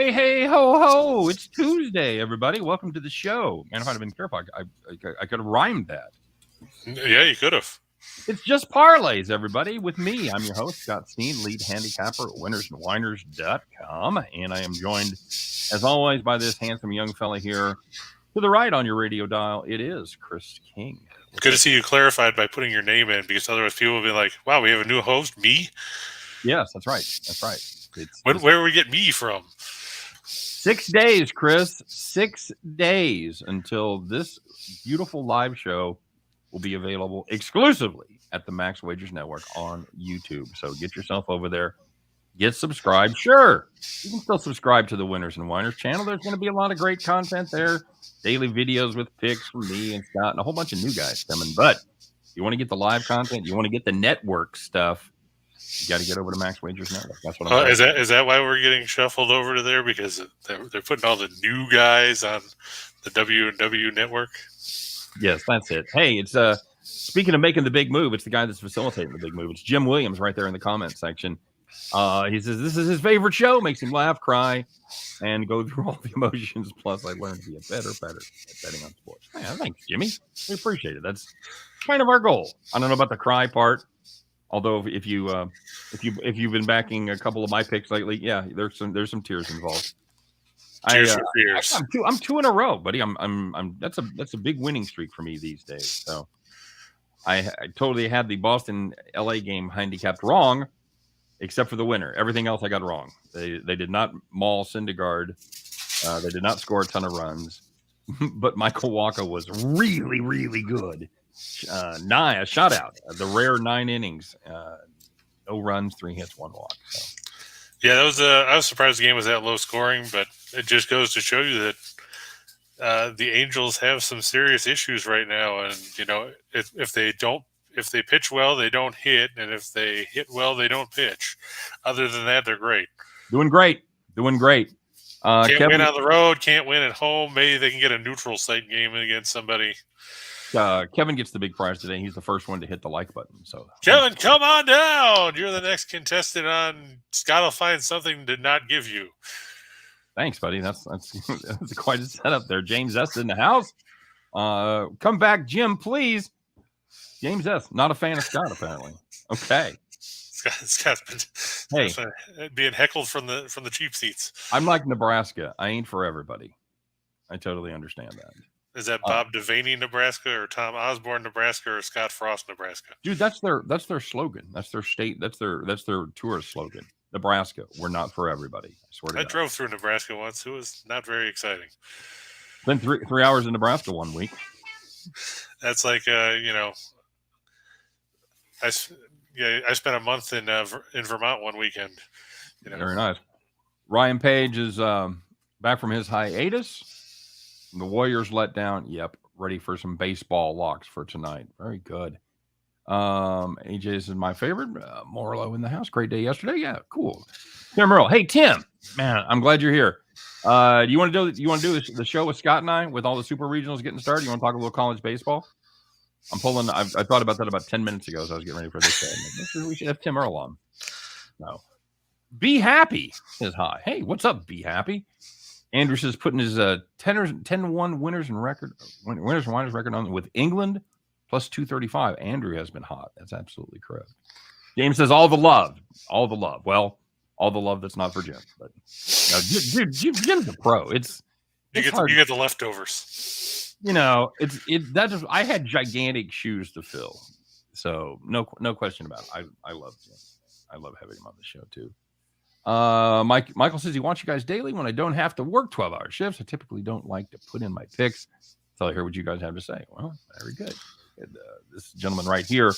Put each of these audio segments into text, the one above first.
Hey, hey, ho, ho. It's Tuesday, everybody. Welcome to the show. Man, if I'd have been careful, I could have rhymed that. Yeah, you could have. It's Just Parlays, everybody. With me, I'm your host, Scott Steehn, lead handicapper at winnersandwhiners.com. And I am joined, as always, by this handsome young fella here. To the right on your radio dial, it is Chris King. Good to see you clarified by putting your name in, because otherwise people will be like, wow, we have a new host, me? Yes, that's right. That's right. Where do we get me from? 6 days, Chris. 6 days until this beautiful live show will be available exclusively at the Max Wagers Network on YouTube. So get yourself over there. Get subscribed. Sure, you can still subscribe to the Winners and Whiners channel. There's going to be a lot of great content there. Daily videos with picks from me and Scott and a whole bunch of new guys coming. But you want to get the live content, you want to get the network stuff, you got to get over to Max Wagers Network. That's what I'm saying. Is that why we're getting shuffled over to there? Because they're putting all the new guys on the W&W network? Yes, that's it. Hey, it's speaking of making the big move, it's the guy that's facilitating the big move. It's Jim Williams right there in the comment section. He says this is his favorite show, makes him laugh, cry, and go through all the emotions. Plus, I learned to be a better at betting on sports. Yeah, thanks, Jimmy. We appreciate it. That's kind of our goal. I don't know about the cry part. Although if you've been backing a couple of my picks lately, yeah, there's some tears involved. Tears for fears. I'm two in a row, buddy. That's a big winning streak for me these days. So I totally had the Boston LA game handicapped wrong, except for the winner. Everything else I got wrong. They did not maul Syndergaard. They did not score a ton of runs, but Michael Wacha was really, really good. A shutout. The rare 9 innings, no runs, 3 hits, 1 walk. So. Yeah, I was surprised the game was that low scoring, but it just goes to show you that the Angels have some serious issues right now, and if they pitch well, they don't hit, and if they hit well, they don't pitch. Other than that, they're great. Doing great. Can't win on the road, can't win at home. Maybe they can get a neutral site game against somebody. Kevin gets the big prize today. He's the first one to hit the like button. So Kevin, come on down. You're the next contestant on Scott will find something to not give you. Thanks, buddy. That's quite a setup there. James S. in the house. Come back, Jim, please. James S. Not a fan of Scott, apparently. Okay. Scott's been being heckled from the cheap seats. I'm like Nebraska. I ain't for everybody. I totally understand that. Is that Bob Devaney, Nebraska, or Tom Osborne, Nebraska, or Scott Frost, Nebraska? Dude, that's their slogan. That's their state. That's their tourist slogan. Nebraska, we're not for everybody. I swear to God. I drove through Nebraska once. It was not very exciting. Been 3 hours in Nebraska one week. That's like I spent a month in Vermont one weekend. Very nice. Ryan Page is back from his hiatus. The Warriors let down. Yep. Ready for some baseball locks for tonight. Very good. AJ is my favorite. Morlow in the house. Great day yesterday. Yeah, cool. Tim Earl. Hey, Tim. Man, I'm glad you're here. Do you want to do the show with Scott and I with all the super regionals getting started? You want to talk a little college baseball? I thought about that about 10 minutes ago as I was getting ready for this show. We should have Tim Earl on. No. Be Happy is hi. Hey, what's up, Be Happy? Andrews is putting his 10-1 winners and Whiners record on with England plus 235. Andrew has been hot. That's absolutely correct. James says all the love. Well, all the love that's not for Jim, but Jim's a pro. You get the leftovers. I had gigantic shoes to fill, so no question about it. I love Jim. I love having him on the show too. Michael says he wants you guys daily when I don't have to work 12-hour shifts. I typically don't like to put in my picks until I hear what you guys have to say. Well, very good. This gentleman right here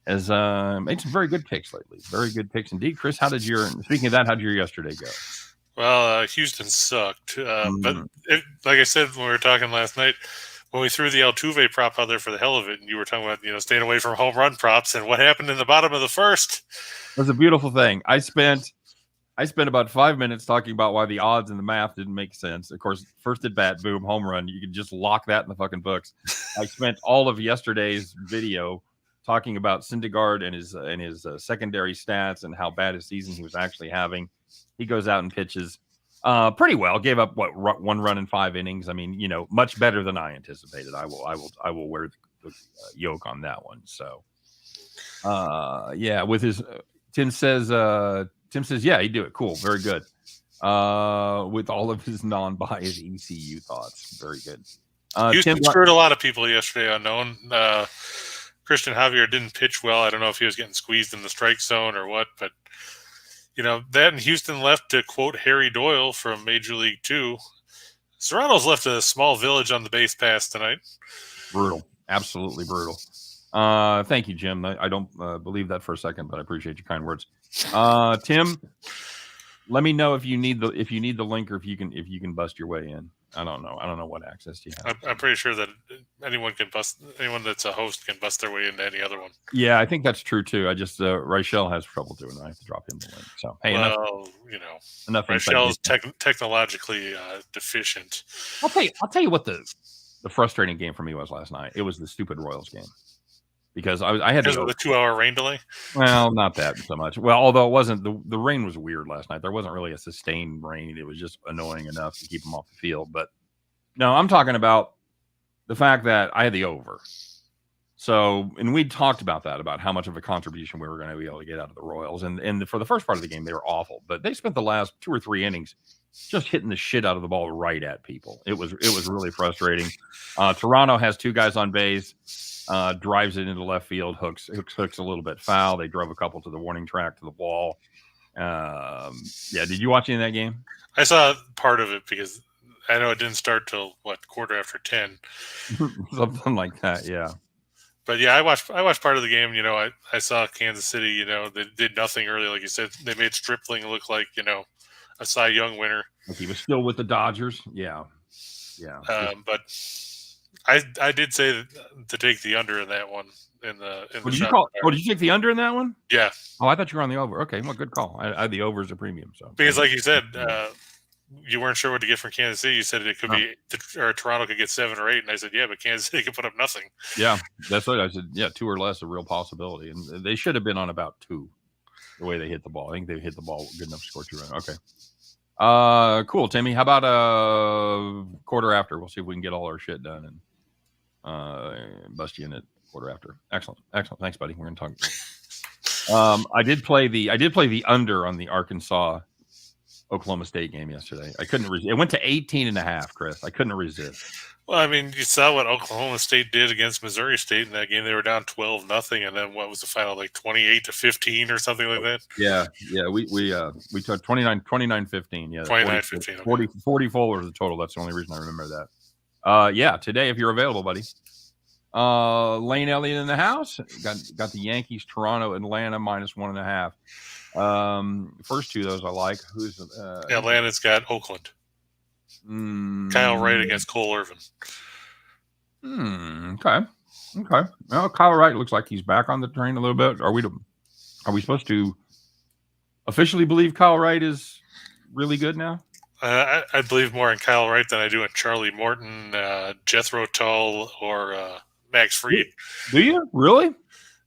has made some very good picks lately. Very good picks indeed. Chris, speaking of that, how did your yesterday go? Well, Houston sucked. But like I said when we were talking last night, when we threw the Altuve prop out there for the hell of it, and you were talking about staying away from home run props, and what happened in the bottom of the first. It was a beautiful thing. I spent about 5 minutes talking about why the odds and the math didn't make sense. Of course, first at bat, boom, home run. You can just lock that in the fucking books. I spent all of yesterday's video talking about Syndergaard and his secondary stats and how bad a season he was actually having. He goes out and pitches Pretty well. Gave up one run in 5 innings. I mean, much better than I anticipated. I will wear the yoke on that one. So, yeah. With his Tim says, yeah, he'd do it. Cool, very good. With all of his non-biased ECU thoughts, very good. Houston screwed a lot of people yesterday. Unknown. Christian Javier didn't pitch well. I don't know if he was getting squeezed in the strike zone or what, but that and Houston left, to quote Harry Doyle from Major League 2, Serrano's left a small village on the base pass tonight. Brutal. Absolutely brutal. Thank you, Jim. I don't believe that for a second, but I appreciate your kind words. Tim, let me know if you need the link, or if you can bust your way in. I don't know what access you have. I'm pretty sure that anyone that's a host can bust their way into any other one. Yeah, I think that's true too. I just Rachel has trouble doing it. I have to drop him the link. So hey, enough. Rachel is technologically deficient. I'll tell you what the frustrating game for me was last night. It was the stupid Royals game. Because I had because of the 2-hour rain delay. Well, not that so much. Well, although it wasn't, the rain was weird last night. There wasn't really a sustained rain. It was just annoying enough to keep them off the field. But no, I'm talking about the fact that I had the over. So, and we talked about that, about how much of a contribution we were going to be able to get out of the Royals. And for the first part of the game, they were awful. But they spent the last 2 or 3 innings just hitting the shit out of the ball right at people. It was really frustrating. Toronto has 2 guys on base. Drives it into left field, hooks a little bit foul. They drove a couple to the warning track, to the wall. Yeah, did you watch any of that game? I saw part of it because I know it didn't start till 10:15. Something like that, yeah. But yeah, I watched part of the game. I saw Kansas City. They did nothing early, like you said. They made Stripling look like a Cy Young winner. Like he was still with the Dodgers. Yeah. But I did say to take the under in that one. Did you take the under in that one? Yeah. Oh, I thought you were on the over. Okay, well, good call. I had the over as a premium. So because, like you said, you weren't sure what to get from Kansas City. You said it could be, or Toronto could get 7 or 8, and I said, yeah, but Kansas City could put up nothing. Yeah, that's what I said. Yeah, 2 or less, a real possibility, and they should have been on about 2. The way they hit the ball, I think they hit the ball good enough to score 2 runs. Okay. Cool, Timmy. How about a quarter after? We'll see if we can get all our shit done and bust you in at quarter after. Excellent. Thanks, buddy. We're gonna talk. I did play the under on the Arkansas Oklahoma State game yesterday. I couldn't resist. It went to 18.5, Chris. I couldn't resist. Well, I mean, you saw what Oklahoma State did against Missouri State in that game. They were down 12-0, and then what was the final, like 28-15 or something like that? Yeah. We took 29-15. Yeah, 29-15. 44 was the total. That's the only reason I remember that. Yeah, today, if you're available, buddy. Lane Elliott in the house. Got the Yankees, Toronto, Atlanta -1.5. First 2 of those I like. Who's Atlanta's got Oakland. Kyle Wright against Cole Irvin. Okay. Well, Kyle Wright looks like he's back on the train a little bit. Are we supposed to officially believe Kyle Wright is really good now? I believe more in Kyle Wright than I do in Charlie Morton, Jethro Tull, or Max Fried. Do you really?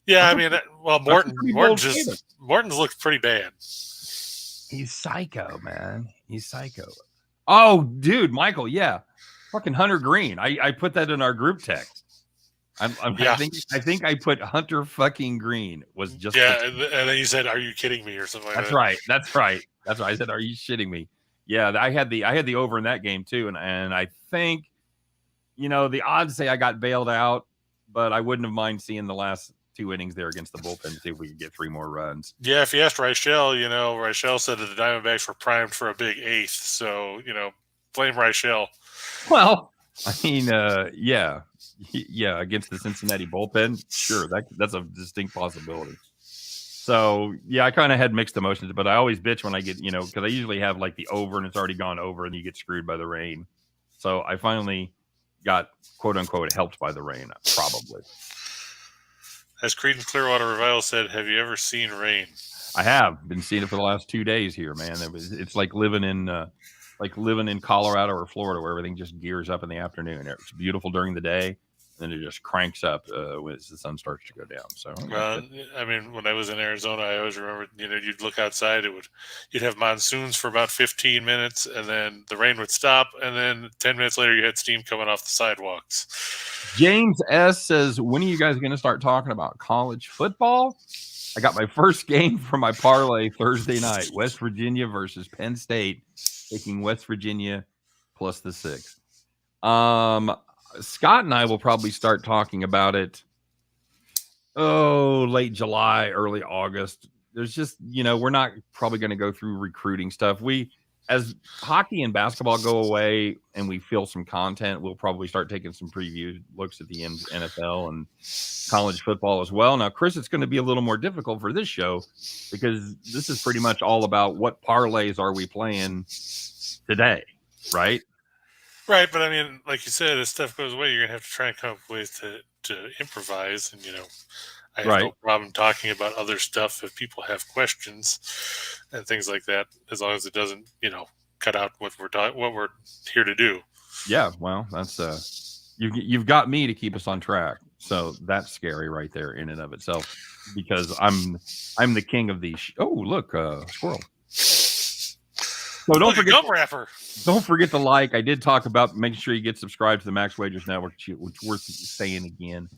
Yeah, I mean, Morton's looked pretty bad. He's psycho, man. He's psycho. Oh, dude, Michael, yeah, fucking Hunter Green. I put that in our group text. I think I put Hunter fucking Green was just and then you said, "Are you kidding me?" or something like that. That's right. I said, "Are you shitting me?" Yeah, I had the over in that game too, and I think the odds say I got bailed out, but I wouldn't have mind seeing the last 2 innings there against the bullpen to see if we could get 3 more runs. Yeah, if you asked Reichel, Reichel said that the Diamondbacks were primed for a big 8th, so blame Reichel. Well, I mean, yeah, against the Cincinnati bullpen, sure, that's a distinct possibility. So yeah, I kind of had mixed emotions, but I always bitch when I get because I usually have like the over and it's already gone over and you get screwed by the rain. So I finally got quote unquote helped by the rain, probably. As Creedence Clearwater Revival said, have you ever seen rain? I have been seeing it for the last 2 days here, man. It's like living in Colorado or Florida where everything just gears up in the afternoon. It's beautiful during the day, and it just cranks up as the sun starts to go down. So, I mean, when I was in Arizona, I always remember, you'd look outside, you'd have monsoons for about 15 minutes, and then the rain would stop, and then 10 minutes later, you had steam coming off the sidewalks. James S. says, when are you guys going to start talking about college football? I got my first game for my parlay Thursday night, West Virginia versus Penn State, taking West Virginia plus the 6. Scott and I will probably start talking about it, late July, early August. There's just, we're not probably going to go through recruiting stuff. As hockey and basketball go away and we feel some content, we'll probably start taking some preview looks at the NFL and college football as well. Now, Chris, it's going to be a little more difficult for this show because this is pretty much all about what parlays are we playing today, right? Right, but I mean, like you said, as stuff goes away, you're going to have to try and come up with ways to improvise. And, I have no problem talking about other stuff if people have questions and things like that, as long as it doesn't, cut out what we're here to do. Yeah, well, that's you've got me to keep us on track, so that's scary right there in and of itself, because I'm the king of these. Oh, look, squirrel. So don't forget gum wrapper. Don't forget to like. I did talk about making sure you get subscribed to the Max Wagers Network, which is worth saying again.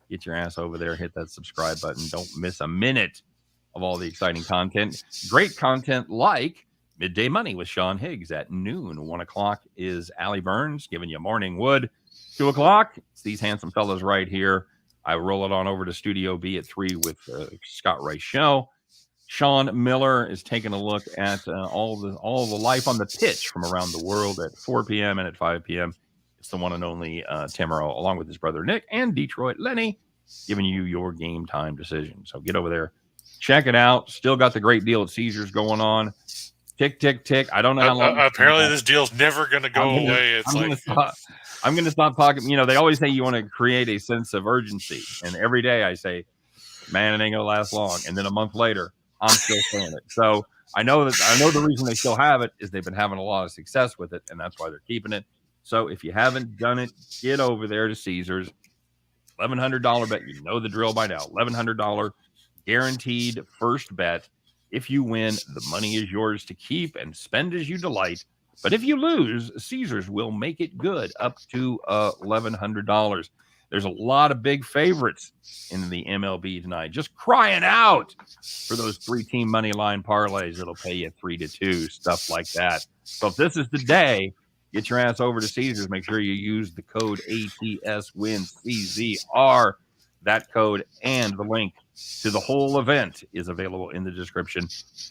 Get your ass over there, hit that subscribe button. Don't miss a minute of all the exciting content. Great content like Midday Money with Sean Higgs at noon. 1 o'clock is Allie Burns giving you Morning Wood. 2 o'clock, it's these handsome fellas right here. I roll it on over to Studio B at 3 with Scott Reichel. Sean Miller is taking a look at all the life on the pitch from around the world at 4 p.m. and at 5 p.m. It's the one and only Tamaro, along with his brother Nick and Detroit Lenny, giving you your game time decision. So get over there, check it out. Still got the great deal at Caesars going on. Tick, tick, tick. I don't know how long. Apparently, this deal's never going to go away. I'm going to stop talking. They always say you want to create a sense of urgency, and every day I say, "Man, it ain't going to last long." And then a month later, I'm still saying it. So I know the reason they still have it is they've been having a lot of success with it, and that's why they're keeping it. So if you haven't done it, get over there to Caesars. $1,100 bet. You know the drill by now. $1,100 guaranteed first bet. If you win, the money is yours to keep and spend as you delight. But if you lose, Caesars will make it good up to $1,100. There's a lot of big favorites in the MLB tonight. Just crying out for those 3-team money line parlays. It'll pay you 3-2, stuff like that. So if this is the day, get your ass over to Caesars. Make sure you use the code ATSWINCZR. That code and the link to the whole event is available in the description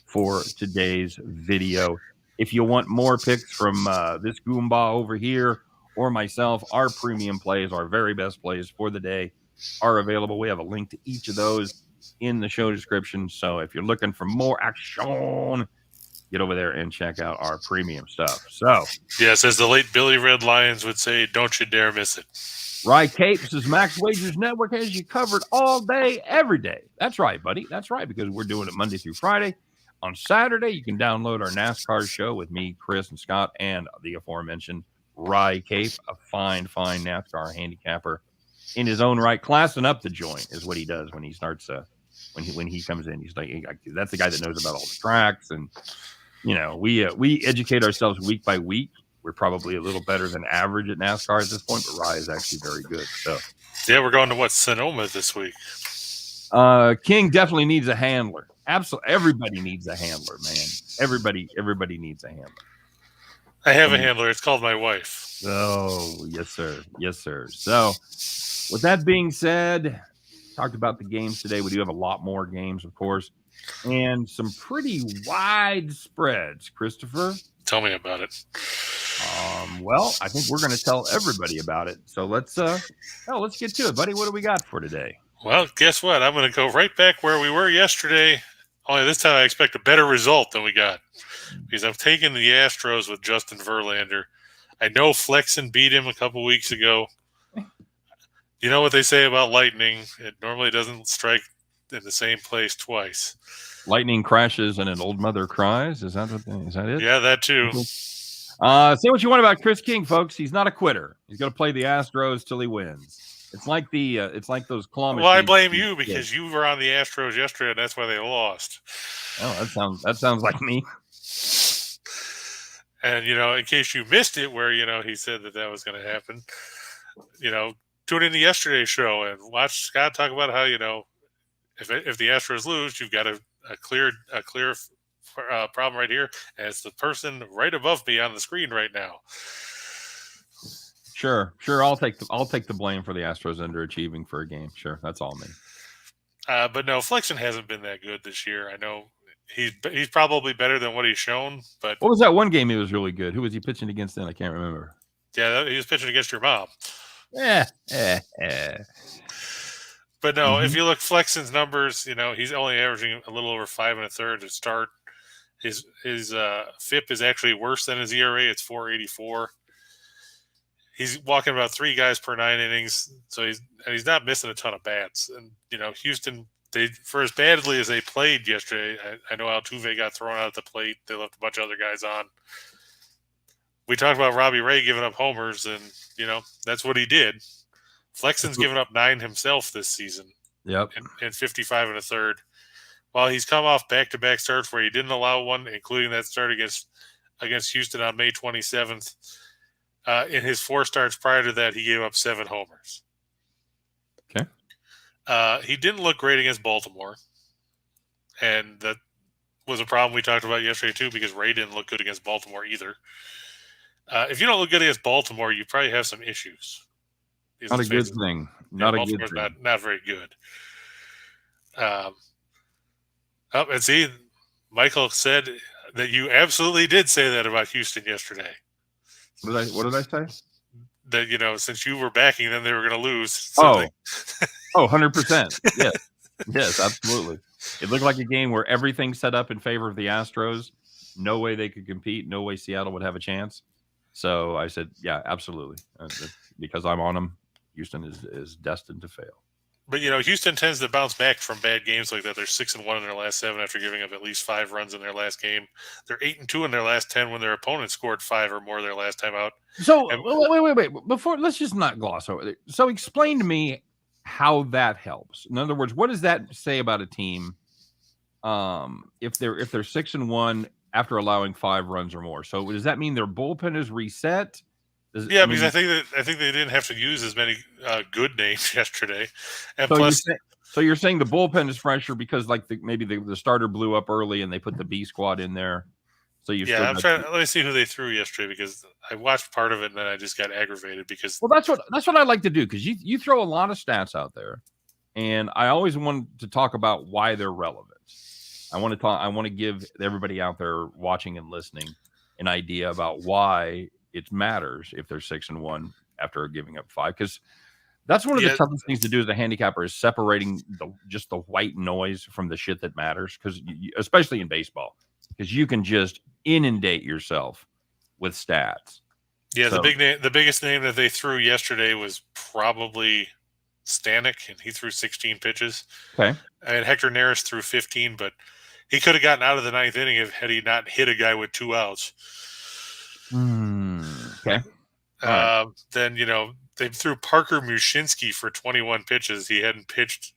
for today's video. If you want more picks from this Goomba over here or myself, our premium plays, our very best plays for the day are available. We have a link to each of those in the show description. So if you're looking for more action, get over there and check out our premium stuff. So, yes, as the late Billy Red Lyons would say, don't you dare miss it. Rye Capes is Max Wagers Network has you covered all day, every day. That's right, buddy. That's right, because we're doing it Monday through Friday. On Saturday, you can download our NASCAR show with me, Chris, and Scott, and the aforementioned Rye Cape, a fine NASCAR handicapper in his own right. Classing up the joint is what he does when he starts. When he comes in, he's like, that's the guy that knows about all the tracks, and we educate ourselves week by week. We're probably a little better than average at NASCAR at this point, but Rye is actually very good. So, yeah, we're going to Sonoma this week. King definitely needs a handler. Absolutely, everybody needs a handler, man. Everybody needs a handler. I have a handler. It's called my wife. Oh, yes, sir. Yes, sir. So, with that being said, talked about the games today. We do have a lot more games, of course, and some pretty wide spreads. Christopher, tell me about it. Well, I think we're going to tell everybody about it. So let's get to it, buddy. What do we got for today? Well, guess what? I'm going to go right back where we were yesterday. Only this time I expect a better result than we got, because I'm taking the Astros with Justin Verlander. I know Flexen beat him a couple weeks ago. You know what they say about lightning? It normally doesn't strike in the same place twice. Lightning crashes and an old mother cries. Is that it? Yeah, that too. Say what you want about Chris King, folks. He's not a quitter. He's going to play the Astros till he wins. It's like those claw Well, I machines. blame you because you were on the Astros yesterday, and that's why they lost. Oh, that sounds like me. And in case you missed it, where he said that was going to happen, tune into yesterday's show and watch Scott talk about how if the Astros lose, you've got a clear problem right here, and it's the person right above me on the screen right now. Sure. I'll take the blame for the Astros underachieving for a game. Sure, that's all me. But no, Flexen hasn't been that good this year. I know he's probably better than what he's shown. But what was that one game he was really good? Who was he pitching against then? I can't remember. Yeah, he was pitching against your mom. But no, if you look Flexen's numbers, he's only averaging a little over 5 1/3 to start. His FIP is actually worse than his ERA. It's 4.84. He's walking about 3 guys per 9 innings, so he's not missing a ton of bats. And Houston, for as badly as they played yesterday, I know Altuve got thrown out at the plate. They left a bunch of other guys on. We talked about Robbie Ray giving up homers, and that's what he did. Flexen's given up 9 himself this season. Yep. In 55 1/3. While he's come off back-to-back starts where he didn't allow one, including that start against Houston on May 27th. In his 4 starts prior to that, he gave up 7 homers. Okay. He didn't look great against Baltimore, and that was a problem we talked about yesterday too, because Ray didn't look good against Baltimore either. If you don't look good against Baltimore, you probably have some issues. Not a good thing. Not a good thing. Not very good. And see, Michael said that you absolutely did say that about Houston yesterday. What did I say? That, since you were backing them, they were going to lose. So 100%. Yes, absolutely. It looked like a game where everything set up in favor of the Astros. No way they could compete. No way Seattle would have a chance. So I said, yeah, absolutely. Because I'm on them, Houston is destined to fail. But, Houston tends to bounce back from bad games like that. They're 6-1 in their last 7 after giving up at least 5 runs in their last game. They're 8-2 in their last 10 when their opponent scored 5 or more their last time out. So, wait. Let's just not gloss over it. So explain to me how that helps. In other words, what does that say about a team if they're 6-1 after allowing 5 runs or more? So does that mean their bullpen is reset? Because I think they didn't have to use as many good names yesterday, and so you're saying the bullpen is fresher because maybe the starter blew up early and they put the B squad in there. So let me see who they threw yesterday, because I watched part of it and then I just got aggravated because that's what I like to do, because you throw a lot of stats out there, and I always want to talk about why they're relevant. I want to give everybody out there watching and listening an idea about why it matters if they're 6-1 after giving up 5, because that's one of the toughest things to do as a handicapper, is separating just the white noise from the shit that matters. Because especially in baseball, because you can just inundate yourself with stats. Yeah, so, the biggest name that they threw yesterday was probably Stanek, and he threw 16 pitches. Okay, and Hector Neris threw 15, but he could have gotten out of the 9th inning had he not hit a guy with 2 outs. Okay. Then they threw Parker Mushinski for 21 pitches. He hadn't pitched,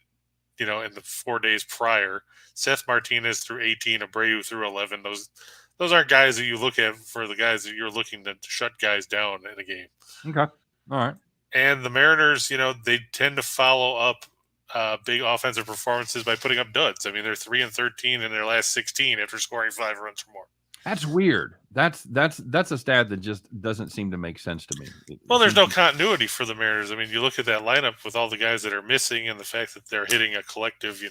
in the 4 days prior. Seth Martinez threw 18. Abreu threw 11. Those aren't guys that you look at for the guys that you're looking to shut guys down in a game. Okay. All right. And the Mariners, they tend to follow up big offensive performances by putting up duds. I mean, they're 3-13 in their last 16 after scoring 5 runs or more. That's weird. That's a stat that just doesn't seem to make sense to me. Well, there's no continuity for the Mariners. I mean, you look at that lineup with all the guys that are missing and the fact that they're hitting a collective,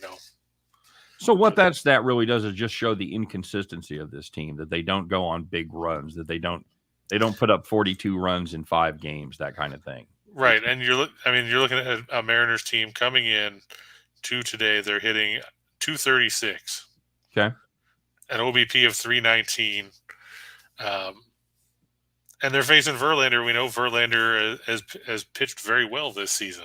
So what that stat really does is just show the inconsistency of this team, that they don't go on big runs, that they don't put up 42 runs in 5 games, that kind of thing. Right, and you're looking at a Mariners team coming in to today. They're hitting 236. Okay. An OBP of 319. And they're facing Verlander. We know Verlander has pitched very well this season.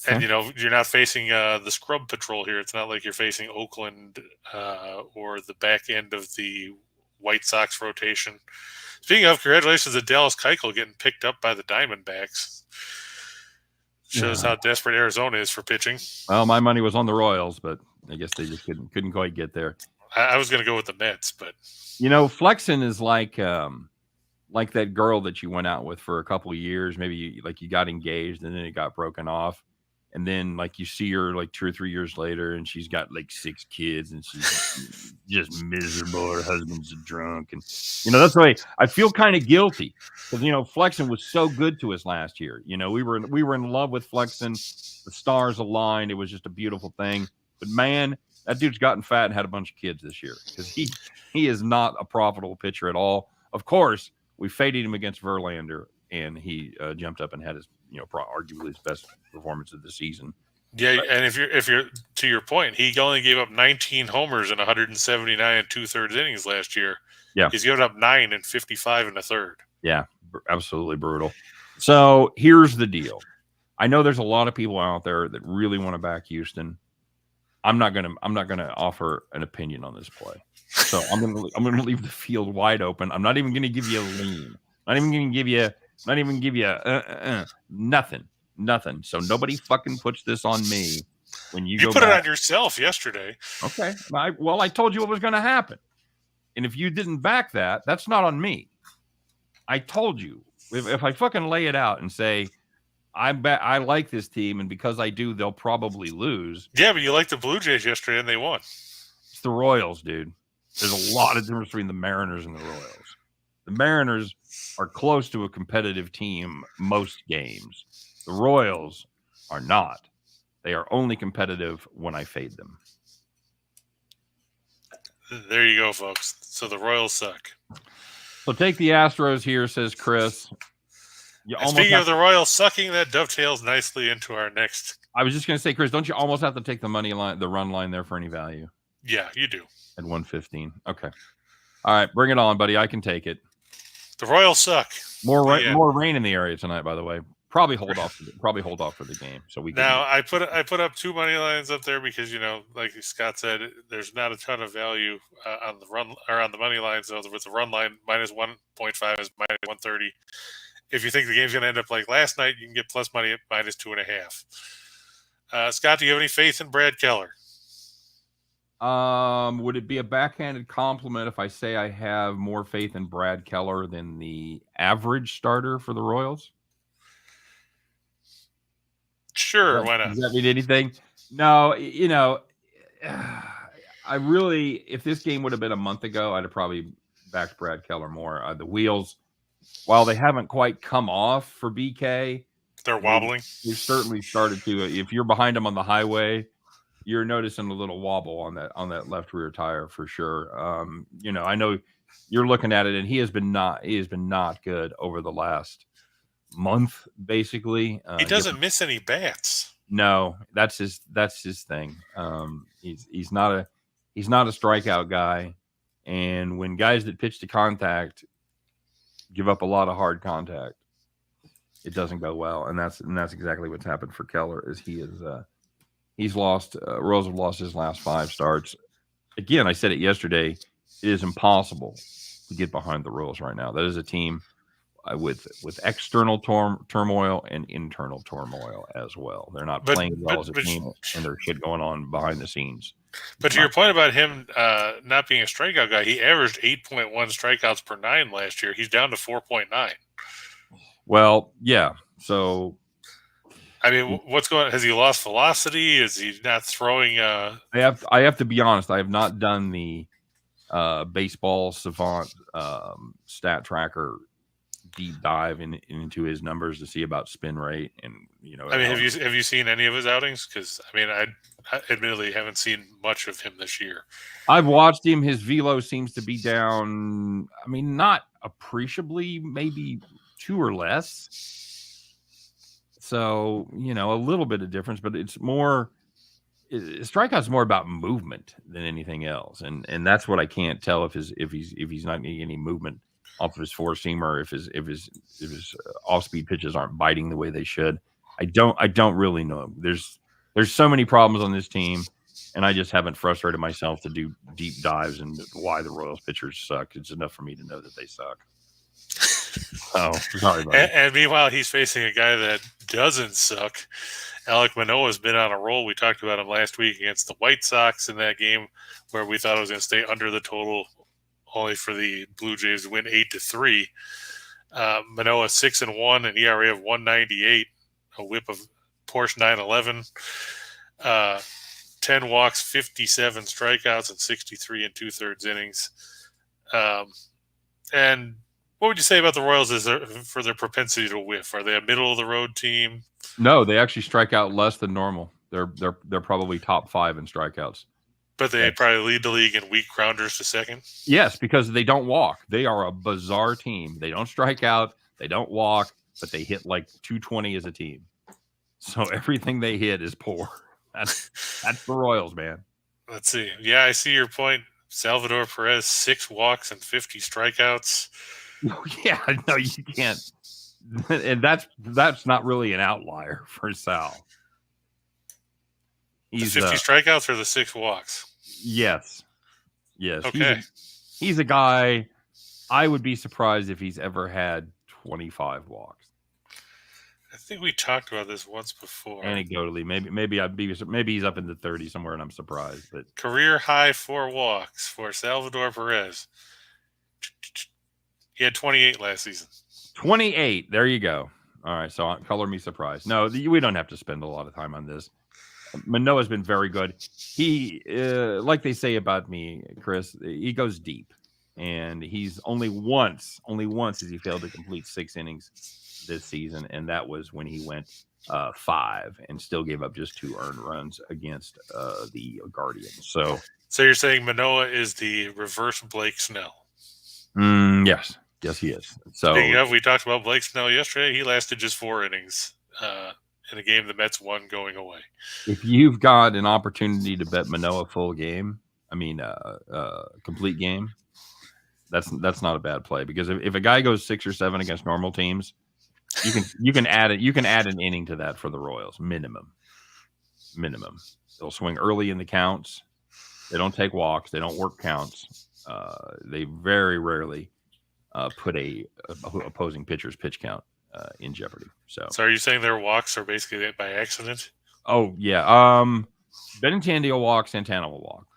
Okay. And, you're not facing the scrub patrol here. It's not like you're facing Oakland or the back end of the White Sox rotation. Speaking of, congratulations to Dallas Keuchel getting picked up by the Diamondbacks. Shows how desperate Arizona is for pitching. Well, my money was on the Royals, but I guess they just couldn't quite get there. I was going to go with the Mets, but flexing is like that girl that you went out with for a couple of years. Maybe you got engaged and then it got broken off. And then you see her 2 or 3 years later and she's got 6 kids and she's just miserable. Her husband's a drunk. And, that's why I feel kind of guilty because, Flexen was so good to us last year. We were in love with Flexen. The stars aligned. It was just a beautiful thing. But man, that dude's gotten fat and had a bunch of kids this year because he is not a profitable pitcher at all. Of course, we faded him against Verlander and he jumped up and had his, arguably his best performance of the season. Yeah, and if you're to your point, he only gave up 19 homers in 179 2/3 innings last year. Yeah, he's given up 9 and 55 in a third. Yeah, absolutely brutal. So here's the deal. I know there's a lot of people out there that really want to back Houston. I'm not gonna offer an opinion on this play. So I'm gonna leave the field wide open. I'm not even gonna give you a lean. Not even gonna give you nothing. So nobody fucking puts this on me when you go put back. It on yourself yesterday. Okay. I told you what was going to happen. And if you didn't back that, that's not on me. I told you. If I fucking lay it out and say, I like this team, and because I do, they'll probably lose. Yeah, but you liked the Blue Jays yesterday, and they won. It's the Royals, dude. There's a lot of difference between the Mariners and the Royals. The Mariners are close to a competitive team most games. The Royals are not. They are only competitive when I fade them. There you go, folks. So the Royals suck. So take the Astros here, says Chris. Speaking of the Royals sucking, that dovetails nicely into our next. I was just going to say, Chris, don't you almost have to take the money line, the run line there for any value? Yeah, you do. At 115. Okay. All right, bring it on, buddy. I can take it. The Royals suck. More rain in the area tonight, by the way. Probably hold off for the game. So we now I put up 2 money lines up there because like Scott said, there's not a ton of value on the run or on the money line. So with the run line minus 1.5 is minus 130. If you think the game's going to end up like last night, you can get plus money at minus 2.5. Scott, do you have any faith in Brad Keller? Would it be a backhanded compliment if I say I have more faith in Brad Keller than the average starter for the Royals? Sure, why not? Does that mean anything? No, I really, if this game would have been a month ago, I'd have probably backed Brad Keller more. The wheels, while they haven't quite come off for BK, they're wobbling. They've certainly started to. If you're behind them on the highway, you're noticing a little wobble on that left rear tire for sure. I know you're looking at it, and he has been not good over the last month, basically. He doesn't miss any bats. No, that's his thing. He's not a strikeout guy, and when guys that pitch to contact give up a lot of hard contact, it doesn't go well, and that's exactly what's happened for Keller. Is he's lost. Royals have lost his last 5 starts. Again, I said it yesterday. It is impossible to get behind the Royals right now. That is a team with external turmoil and internal turmoil as well. They're not playing well as a team, and there's shit going on behind the scenes. But to your point about him not being a strikeout guy, he averaged 8.1 strikeouts per 9 last year. He's down to 4.9. Well, yeah. So, I mean, what's going on? Has he lost velocity? Is he not throwing? I have to be honest. I have not done the baseball savant stat tracker deep dive into his numbers to see about spin rate and I mean, have you seen any of his outings? Because I mean, I admittedly haven't seen much of him this year. I've watched him. His velo seems to be down. I mean, not appreciably, maybe 2 or less. So a little bit of difference, but it's more. Strikeout's more about movement than anything else, and that's what I can't tell if he's not getting any movement off of his four seamer, if his off speed pitches aren't biting the way they should. I don't really know. There's so many problems on this team, and I just haven't frustrated myself to do deep dives into why the Royals pitchers suck. It's enough for me to know that they suck. Oh, sorry, buddy. And meanwhile, he's facing a guy that doesn't suck. Alek Manoah's been on a roll. We talked about him last week against the White Sox in that game where we thought it was going to stay under the total, only for the Blue Jays to win 8-3. Manoah 6-1, an ERA of 1.98, a WHIP of Porsche 911, 10 walks, 57 strikeouts, and 63 2/3 innings. And what would you say about the Royals for their propensity to whiff? Are they a middle of the road team? No, they actually strike out less than normal. They're probably top 5 in strikeouts. But they probably lead the league in weak grounders to second? Yes, because they don't walk. They are a bizarre team. They don't strike out. They don't walk, but they hit like 220 as a team. So everything they hit is poor. That's the Royals, man. Let's see. Yeah, I see your point. Salvador Perez, 6 walks and 50 strikeouts. Yeah, no, you can't. And that's not really an outlier for Sal. He's 50 strikeouts or the 6 walks? Yes. Okay. He's a guy. I would be surprised if he's ever had 25 walks. I think we talked about this once before. Anecdotally, maybe he's up in the 30s somewhere, and I'm surprised. But career high 4 walks for Salvador Perez. He had 28 last season. 28. There you go. All right. So color me surprised. No, we don't have to spend a lot of time on this. Manoah's been very good. He, like they say about me, Chris, he goes deep, and he's only once has he failed to complete 6 innings this season, and that was when he went 5 and still gave up just 2 earned runs against the Guardians. So you're saying Manoah is the reverse Blake Snell? Yes, he is. So speaking of, we talked about Blake Snell yesterday. He lasted just 4 innings in a game the Mets won going away. If you've got an opportunity to bet Manoah full game, complete game, that's not a bad play, because if a guy goes 6 or 7 against normal teams, you can add an inning to that for the Royals minimum. They'll swing early in the counts. They don't take walks. They don't work counts. They very rarely put a opposing pitcher's pitch count in jeopardy. So are you saying their walks are basically by accident? Oh yeah. Benintendi will walk. Santana will walk.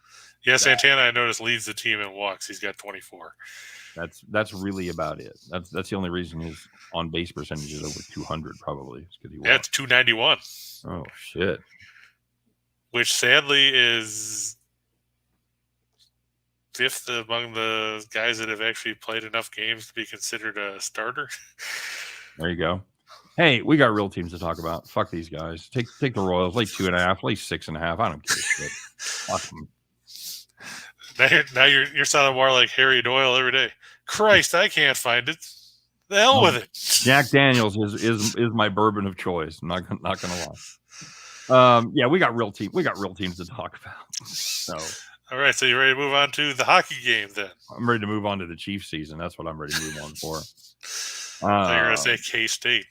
Yeah, Santana, I noticed, leads the team in walks. He's got 24. That's really about it. That's the only reason his on base percentage is over 200 probably. It's 291. Oh shit. Which sadly is 5th among the guys that have actually played enough games to be considered a starter. There you go. Hey, we got real teams to talk about. Fuck these guys. Take the Royals, like 2.5, like 6.5. I don't care shit. Fuck them. Now you're sounding more like Harry Doyle every day. Christ, I can't find it. The hell with it. Jack Daniels is my bourbon of choice. I'm not gonna lie. Yeah, we got real teams to talk about. So all right, so you ready to move on to the hockey game then? I'm ready to move on to the Chiefs season. That's what I'm ready to move on for. So you're gonna say K-State.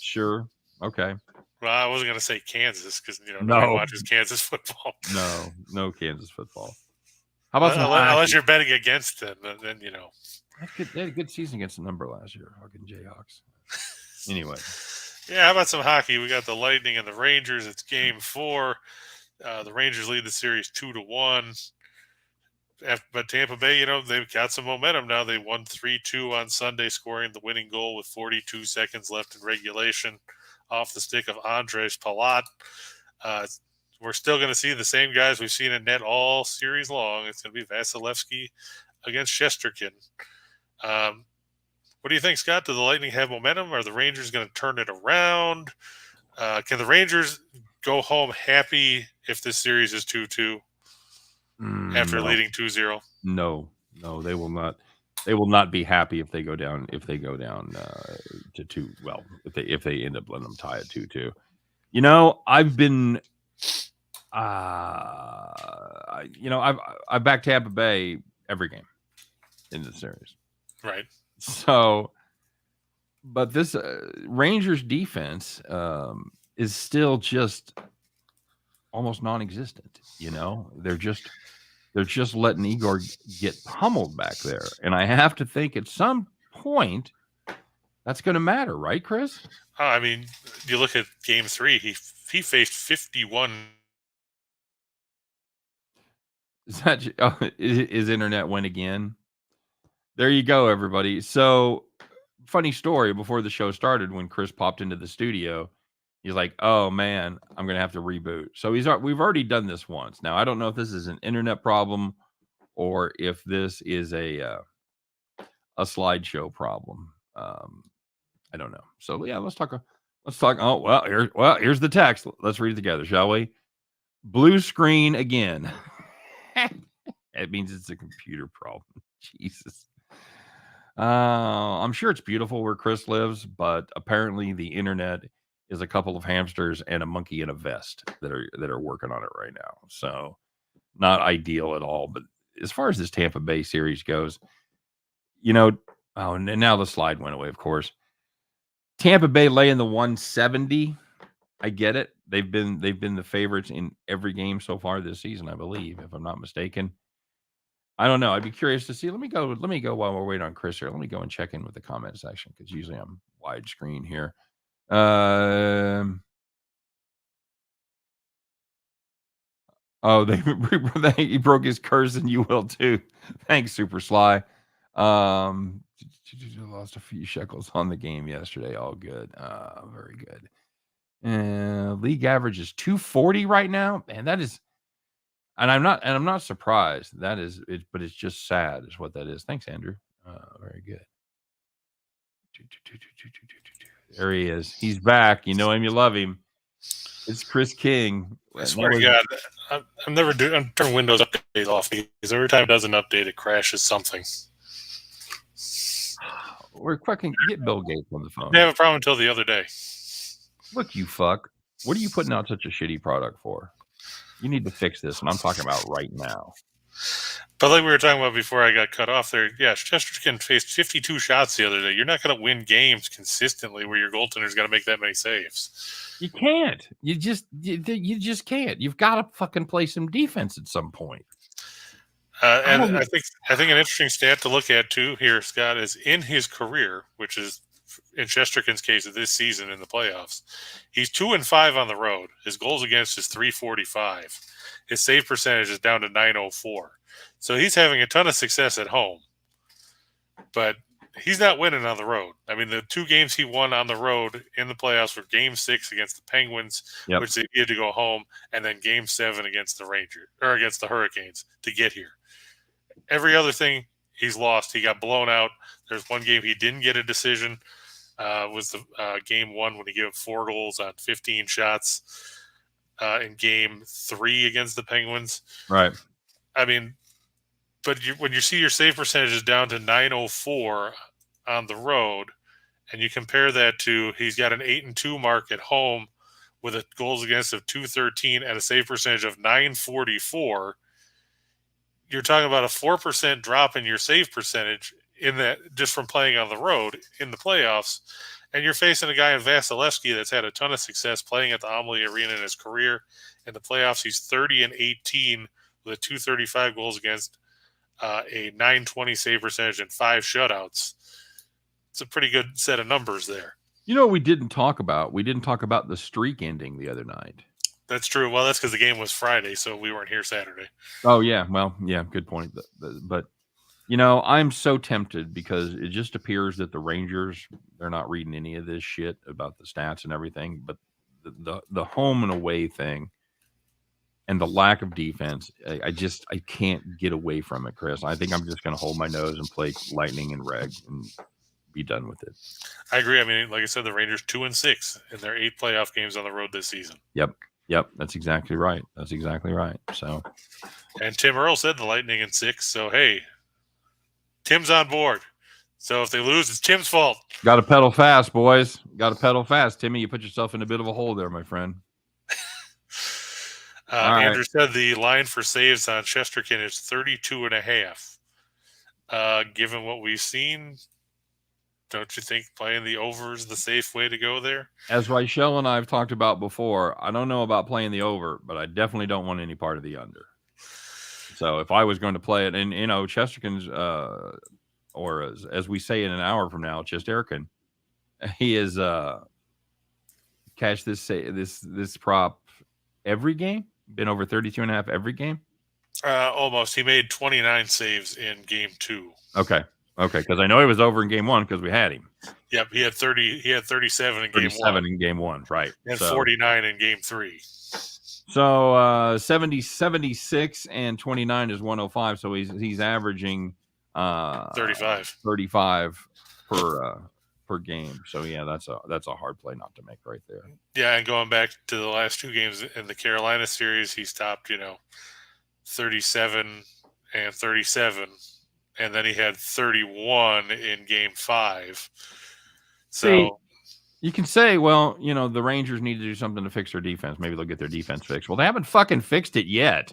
Sure. Okay. Well, I wasn't going to say Kansas because, nobody watches Kansas football. No Kansas football. How about unless you're betting against them, then They had a good season against the number last year, fucking Jayhawks. Anyway. Yeah, how about some hockey? We got the Lightning and the Rangers. It's game 4. The Rangers lead the series 2-1. But Tampa Bay, they've got some momentum now. They won 3-2 on Sunday, scoring the winning goal with 42 seconds left in regulation off the stick of Andres Palat. We're still going to see the same guys we've seen in net all series long. It's going to be Vasilevsky against Shesterkin. What do you think, Scott? Do the Lightning have momentum? Are the Rangers going to turn it around? Can the Rangers go home happy if this series is 2-2 after leading 2-0? No, they will not. They will not be happy if they go down. To 2. Well, if they end up letting them tie at 2-2. I've been. I've backed Tampa Bay every game in the series. Right. So, but this Rangers defense is still just almost non-existent. They're just letting Igor get pummeled back there. And I have to think at some point That's going to matter, right, Chris? I mean, you look at Game 3. He faced 51. His internet went again? There you go, everybody. So, funny story. Before the show started, when Chris popped into the studio, he's like, "Oh man, I'm gonna have to reboot." So we've already done this once. Now I don't know if this is an internet problem or if this is a slideshow problem. I don't know. So yeah, let's talk. Oh well, here's the text. Let's read it together, shall we? Blue screen again. It means it's a computer problem. Jesus. I'm sure it's beautiful where Chris lives, but apparently the internet is a couple of hamsters and a monkey in a vest that are working on it right now. So not ideal at all. But as far as this Tampa Bay series goes, and now the slide went away, of course. Tampa Bay laying the 170. I get it. They've been the favorites in every game so far this season, I believe, if I'm not mistaken. I don't know. I'd be curious to see. Let me go while we're waiting on Chris here. Let me go and check in with the comment section because usually I'm widescreen here. He broke his curse and you will too. Thanks, Super Sly. Lost a few shekels on the game yesterday. All good. Very good. League average is 240 right now. Man, that is. And I'm not surprised. That is it, but it's just sad, is what that is. Thanks, Andrew. Very good. There he is. He's back. You know him, you love him. It's Chris King. I swear to God, I'm turning Windows updates off because every time it does an update, it crashes something. We're fucking get Bill Gates on the phone. I didn't have a problem until the other day. Look, you fuck. What are you putting out such a shitty product for? You need to fix this, and I'm talking about right now. But like we were talking about before I got cut off there, yeah, Chesterkin faced 52 shots the other day. You're not going to win games consistently where your goaltender's got to make that many saves. You can't. You just can't. You've got to fucking play some defense at some point. And I think an interesting stat to look at too here, Scott, is in his career, which is in Chesterkin's case of this season in the playoffs, he's 2-5 on the road. His goals against is 345. His save percentage is down to 904. So he's having a ton of success at home, but he's not winning on the road. I mean, the two games he won on the road in the playoffs were Game 6 against the Penguins, which they had to go home, and then Game 7 against the against the Hurricanes to get here. Every other thing he's lost. He got blown out. There's one game he didn't get a decision. Was the Game 1 when he gave up 4 goals on 15 shots in Game 3 against the Penguins. Right. I mean, but when you see your save percentage is down to 904 on the road, and you compare that to he's got an 8-2 mark at home with a goals against of 213 and a save percentage of 944, you're talking about a 4% drop in your save percentage in that just from playing on the road in the playoffs. And you're facing a guy in Vasilevsky that's had a ton of success playing at the Amalie Arena in his career. In the playoffs, he's 30-18 with a 235 goals against, a 920 save percentage and 5 shutouts. It's a pretty good set of numbers there. You know what we didn't talk about? We didn't talk about the streak ending the other night. That's true. Well, that's because the game was Friday, so we weren't here Saturday. Oh, yeah. Well, yeah, good point. But I'm so tempted because it just appears that the Rangers, they're not reading any of this shit about the stats and everything. But the home and away thing and the lack of defense, I can't get away from it, Chris. I think I'm just going to hold my nose and play Lightning and Reg and be done with it. I agree. I mean, like I said, the Rangers 2-6 in their 8 playoff games on the road this season. Yep, that's exactly right. So, and Tim Earl said the Lightning in 6. So hey, Tim's on board. So if they lose, it's Tim's fault. Got to pedal fast, boys. Got to pedal fast, Timmy. You put yourself in a bit of a hole there, my friend. Andrew said the line for saves on Chesterkin is 32.5. Given what we've seen, don't you think playing the over is the safe way to go there? As Reichel and I have talked about before, I don't know about playing the over, but I definitely don't want any part of the under. So if I was going to play it, and Chesterkin's, or as we say in an hour from now, Chesterkin, He has cashed this prop every game. Been over 32.5 every game. Almost. He made 29 saves in game 2. Okay, because I know he was over in game 1 because we had him. Yep, he had 30. He had 37 in game 1. 37 in game 1, right? And 49 in game 3. So 76 and 29 is 105. So he's averaging 35 per game. So yeah, that's a hard play not to make right there. Yeah, and going back to the last 2 games in the Carolina series, he's topped 37 and 37, and then he had 31 in game 5. So you can say, well, the Rangers need to do something to fix their defense. Maybe they'll get their defense fixed. Well, they haven't fucking fixed it yet.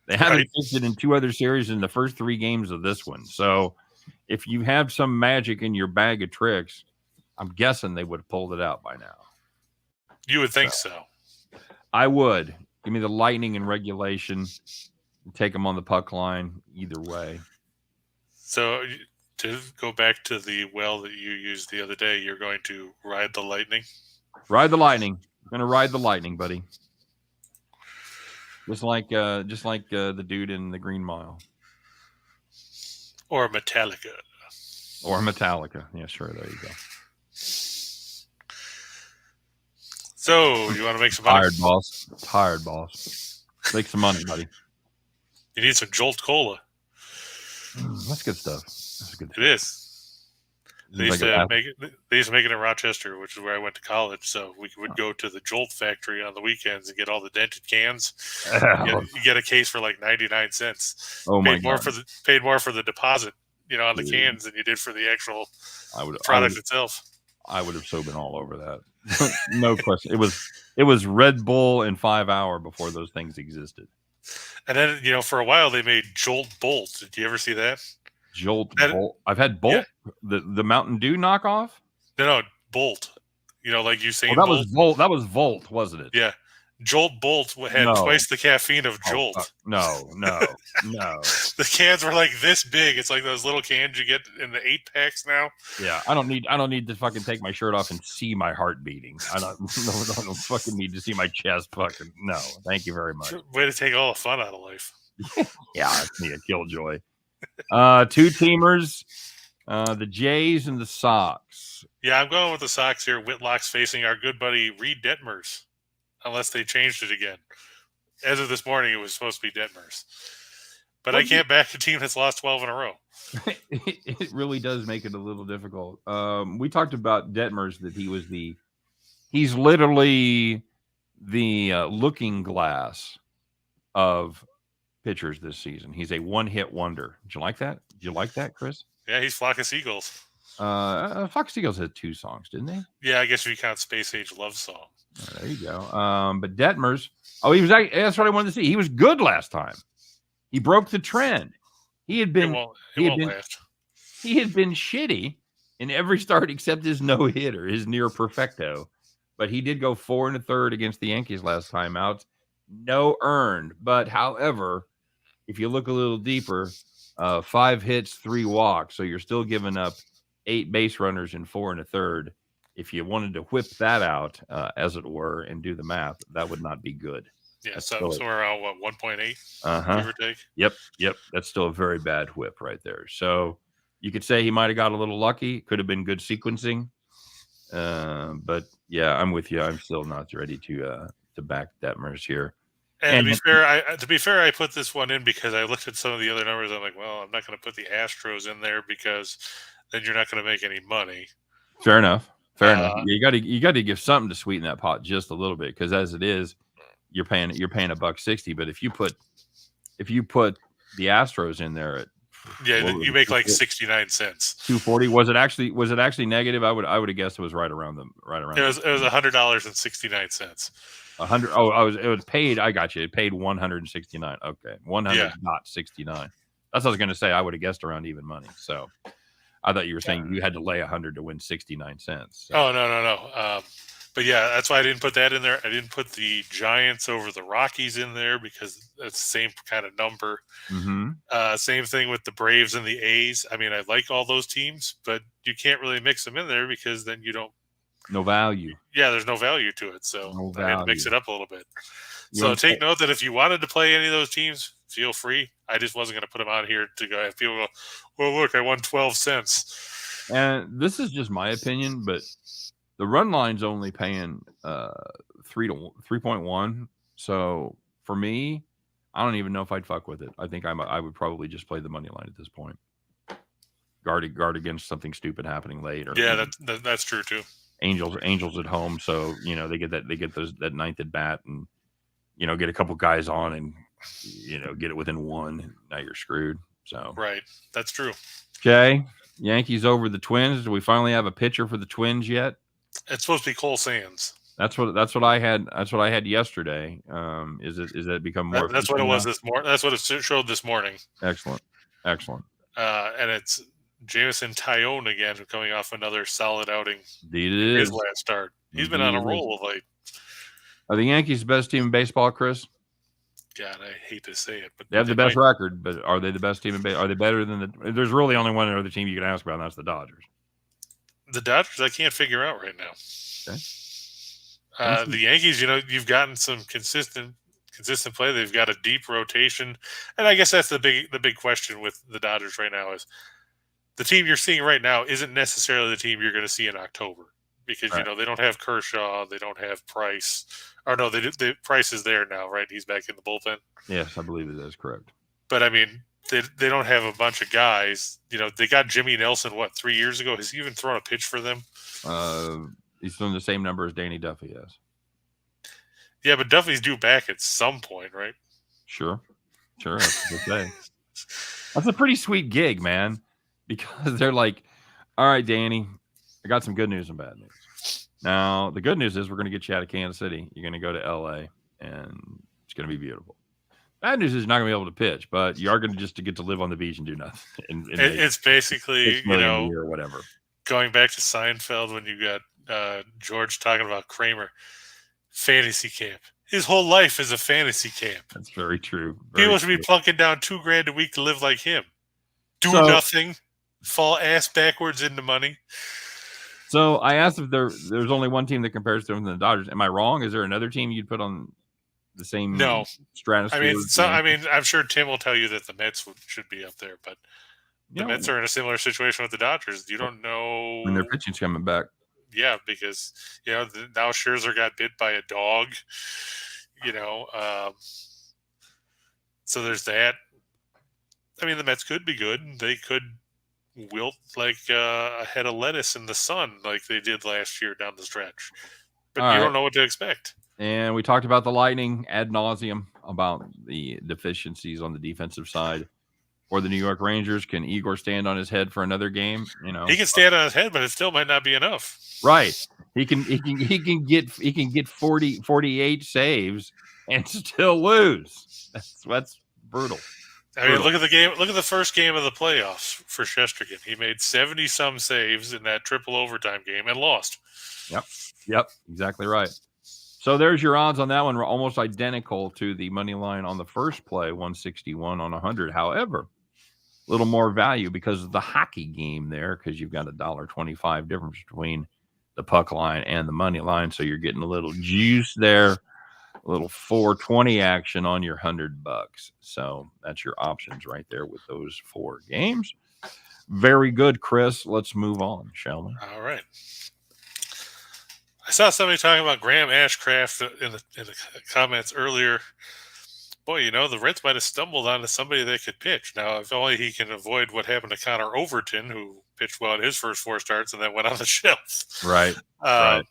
They haven't fixed it in 2 other series in the first 3 games of this one. So if you have some magic in your bag of tricks, I'm guessing they would have pulled it out by now. You would think so. I would. Give me the Lightning in regulation. Take them on the puck line either way. So to go back to the well that you used the other day, you're going to ride the Lightning? Ride the Lightning. I'm going to ride the Lightning, buddy. Just like the dude in the Green Mile. Or Metallica. Yeah, sure. There you go. So, you want to make some money? Tired, boss. Make some money, buddy. You need some Jolt Cola. That's good stuff. It is. They used to make it in Rochester, which is where I went to college. So we would go to the Jolt factory on the weekends and get all the dented cans. You get a case for like 99 cents. Oh my God. Paid more for the deposit, on the cans than you did for the actual product itself. I would have so been all over that. No question. It was Red Bull and 5 Hour before those things existed. And then, for a while they made Jolt Bolt. Did you ever see that? Jolt Bolt. I've had Bolt, yeah. the Mountain Dew knockoff. No, Bolt. Like you saying. That was Volt. That was Volt, wasn't it? Yeah. Jolt Bolt had twice the caffeine of Jolt. No. The cans were like this big. It's like those little cans you get in the 8-packs now. Yeah, I don't need to fucking take my shirt off and see my heart beating. I don't fucking need to see my chest fucking. No, thank you very much. Way to take all the fun out of life. Yeah, it's me a killjoy. 2-teamers, the Jays and the Sox. Yeah, I'm going with the Sox here. Whitlock's facing our good buddy Reed Detmers. Unless they changed it again. As of this morning, it was supposed to be Detmers. But I can't back a team that's lost 12 in a row. It really does make it a little difficult. We talked about Detmers, that he's literally the looking glass of pitchers this season. He's a one-hit wonder. Did you like that? Did you like that, Chris? Yeah, he's Flock of Seagulls. Flock of Seagulls had 2 songs, didn't they? Yeah, I guess if you count Space Age Love Song. Oh, there you go. But Detmers, that's what I wanted to see. He was good last time. He broke the trend. He had been shitty in every start except his no-hitter, his near perfecto. But he did go 4 1/3 against the Yankees last time out. No earned. But however, if you look a little deeper, 5 hits, 3 walks. So you're still giving up 8 base runners in 4 1/3. If you wanted to whip that out, as it were, and do the math, that would not be good. Yeah, so somewhere around 1.8, give or take. Yep. That's still a very bad whip right there. So you could say he might have got a little lucky. Could have been good sequencing. But yeah, I'm with you. I'm still not ready to back Detmers here. And to be fair, I put this one in because I looked at some of the other numbers. I'm like, well, I'm not going to put the Astros in there because then you're not going to make any money. Fair enough. You got to give something to sweeten that pot just a little bit, because as it is, you're paying $1.60. But if you put the Astros in there at you make like 69 cents. 240. Was it actually negative? I would have guessed it was right around. It was $100.69. 100. Oh, it was paid. I got you. It paid 169. Okay, 100 not 69. That's what I was going to say. I would have guessed around even money. So I thought you were saying you had to lay 100 to win 69 cents. So. Oh, no. But yeah, that's why I didn't put that in there. I didn't put the Giants over the Rockies in there because that's the same kind of number. Mm-hmm. Same thing with the Braves and the A's. I mean, I like all those teams, but you can't really mix them in there because then you don't No value. Yeah, there's no value to it. So I had to mix it up a little bit. So take note that if you wanted to play any of those teams, feel free. I just wasn't going to put them out here to go have people go, well, look, I won 12 cents. And this is just my opinion, but the run line's only paying 3.1. So for me, I don't even know if I'd fuck with it. I think I would probably just play the money line at this point. Guard against something stupid happening late. Or yeah, that's true too. Angels at home, so they get that ninth at bat, and get a couple guys on, and get it within one. Now you're screwed. So right, that's true. Okay, Yankees over the Twins. Do we finally have a pitcher for the Twins yet? It's supposed to be Cole Sands. That's what I had. That's what I had yesterday. Is it become more? That's what it was this morning. That's what it showed this morning. Excellent. And it's Jameson Tyone again, coming off another solid outing. Indeed it is. His last start. He's been on a roll of late. Are the Yankees the best team in baseball, Chris? God, I hate to say it, but they have the best record. But are they the best team in baseball? Are they better than the? There's really only one other team you can ask about, and that's the Dodgers. The Dodgers, I can't figure out right now. Okay. The Yankees, you've gotten some consistent play. They've got a deep rotation, and I guess that's the big question with the Dodgers right now is the team you're seeing right now isn't necessarily the team you're going to see in October because they don't have Kershaw, they don't have Price, or no, the Price is there now, right? He's back in the bullpen. Yes, I believe that is correct. But I mean, they don't have a bunch of guys. They got Jimmy Nelson 3 years ago. Has he even thrown a pitch for them? He's doing the same number as Danny Duffy has. Yeah, but Duffy's due back at some point, right? Sure. That's what they say. That's a pretty sweet gig, man, because they're like, all right, Danny, I got some good news and bad news. Now, the good news is we're going to get you out of Kansas City. You're going to go to L.A., and it's going to be beautiful. Bad news is you're not going to be able to pitch, but you are going to get to live on the beach and do nothing. It's basically, or whatever. Going back to Seinfeld when you got George talking about Kramer, fantasy camp. His whole life is a fantasy camp. That's very true. People should be plunking down $2,000 a week to live like him. Do nothing, fall ass backwards into money. So I asked if there's only one team that compares to them than the Dodgers. Am I wrong? Is there another team you'd put on the same stratosphere? I'm sure Tim will tell you that the Mets should be up there, but the Mets are in a similar situation with the Dodgers. You don't know when their pitching's coming back. Yeah, because now Scherzer got bit by a dog. So there's that. I mean, the Mets could be good. They could wilt like a head of lettuce in the sun, like they did last year down the stretch. But you don't know what to expect. And we talked about the Lightning ad nauseum about the deficiencies on the defensive side. Or the New York Rangers. Can Igor stand on his head for another game? He can stand on his head, but it still might not be enough. Right. He can get 48 saves and still lose. That's brutal. I mean, look at the game. Look at the first game of the playoffs for Shesterkin. He made 70-some saves in that triple overtime game and lost. Yep. Exactly right. So there's your odds on that one. We're almost identical to the money line on the first play, 161 on 100. However, a little more value because of the hockey game there, because you've got $1.25 difference between the puck line and the money line. So you're getting a little juice there, a little 420 action on your $100. So that's your options right there with those 4 games. Very good, Chris. Let's move on, shall we? All right. I saw somebody talking about Graham Ashcraft in the comments earlier. Boy, the Reds might have stumbled onto somebody they could pitch. Now, if only he can avoid what happened to Connor Overton, who pitched well in his first 4 starts and then went on the shelf. Right. But,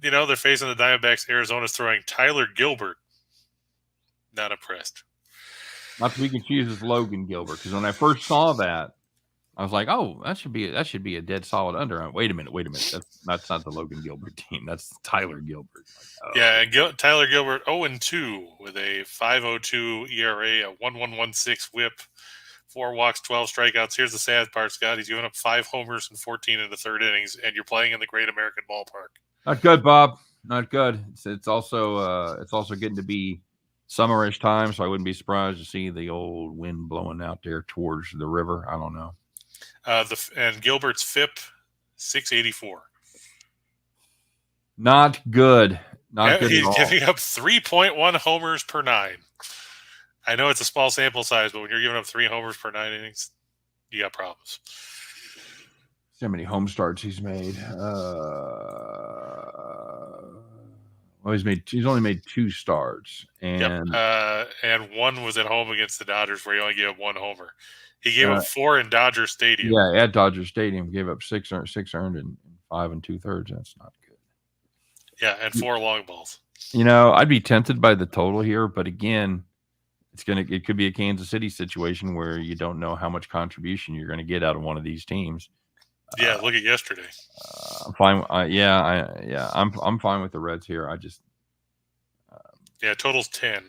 they're facing the Diamondbacks. Arizona's throwing Tyler Gilbert. Not impressed. Not to be confused with Logan Gilbert, because when I first saw that, I was like, "Oh, that should be a dead solid under." Wait a minute. That's not the Logan Gilbert team. That's Tyler Gilbert. Yeah, and Tyler Gilbert 0-2 with a 5.02 ERA, a 1.116 WHIP, 4 walks, 12 strikeouts. Here's the sad part, Scott. He's given up 5 homers and 14 in the 3rd innings, and you're playing in the Great American Ballpark. Not good, Bob. Not good. It's also getting to be summerish time, so I wouldn't be surprised to see the old wind blowing out there towards the river. I don't know. And Gilbert's FIP 684. Not good. Not good at He's all. giving up 3.1 homers per 9. I know it's a small sample size, but when you're giving up 3 homers per 9 innings, you got problems. See how many home starts he's made. Well, he's only made 2 starts, and and one was at home against the Dodgers where he only gave up 1 homer. He gave up 4 in Dodger Stadium. Yeah, at Dodger Stadium, gave up 6 earned and 5 2/3. That's not good. Yeah, and 4 long balls. I'd be tempted by the total here, but again, it could be a Kansas City situation where you don't know how much contribution you're going to get out of one of these teams. Yeah, look at yesterday. I'm fine. I'm fine with the Reds here. I just total's 10.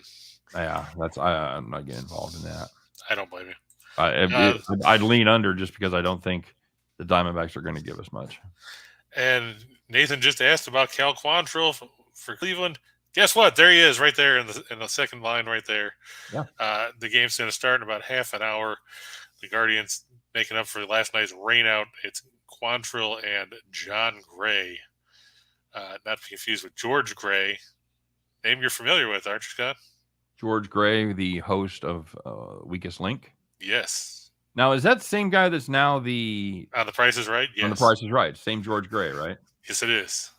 Yeah, I'm not getting involved in that. I don't blame you. I'd lean under just because I don't think the Diamondbacks are going to give us much. And Nathan just asked about Cal Quantrill for Cleveland. Guess what? There he is, right there in the second line, right there. Yeah. The game's going to start in about half an hour. The Guardians making up for last night's rainout. It's Quantrill and John Gray. Not to be confused with George Gray. Name you're familiar with, aren't you, Scott? George Gray, the host of Weakest Link. Yes. Now, is that the same guy that's now on The Price is Right? Yes. On The Price is Right. Same George Gray, right? Yes, it is.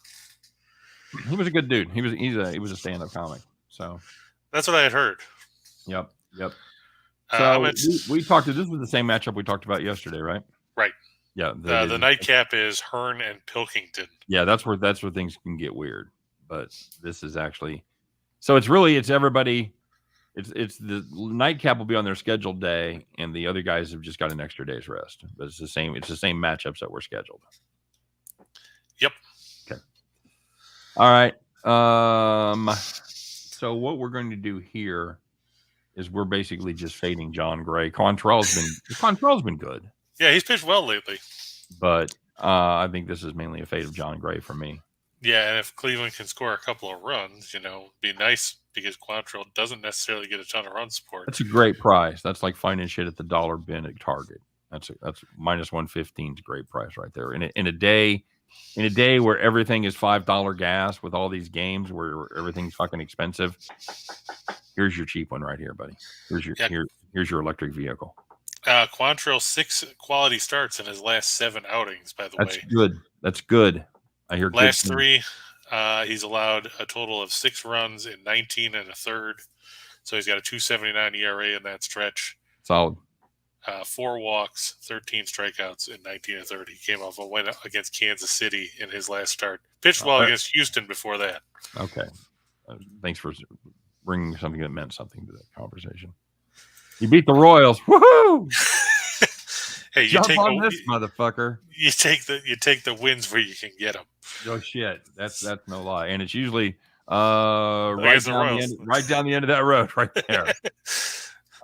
He was a good dude. He was a stand-up comic. So that's what I had heard. Yep. So we talked. This was the same matchup we talked about yesterday, right? Right. Yeah. The nightcap is Hearn and Pilkington. Yeah, that's where things can get weird. But this is actually, so it's everybody. It's the nightcap will be on their scheduled day, and the other guys have just got an extra day's rest. But it's the same matchups that were scheduled. Yep. Okay. All right. So what we're going to do here is we're basically just fading John Gray. Quantrill's been good. Yeah, he's pitched well lately. But I think this is mainly a fade of John Gray for me. Yeah, and if Cleveland can score a couple of runs, it'd be nice because Quantrill doesn't necessarily get a ton of run support. That's a great price. That's like finding shit at the dollar bin at Target. That's minus 115 is a great price right there. In a day where everything is $5 gas with all these games where everything's fucking expensive, here's your cheap one right here, buddy. Here's your electric vehicle. Quantrill 6 quality starts in his last 7 outings, by the way. That's good. I hear last 3, he's allowed a total of 6 runs in 19 1/3. So he's got a 2.79 ERA in that stretch. Solid. 4 walks, 13 strikeouts in 19 1/3. He came off a win against Kansas City in his last start. Pitched well against Houston before that. Okay. Thanks for bringing something that meant something to that conversation. You beat the Royals. Woohoo! Hey, Jump on this motherfucker. You take the wins where you can get them. No shit. That's no lie, and it's usually right down the end of that road, right there.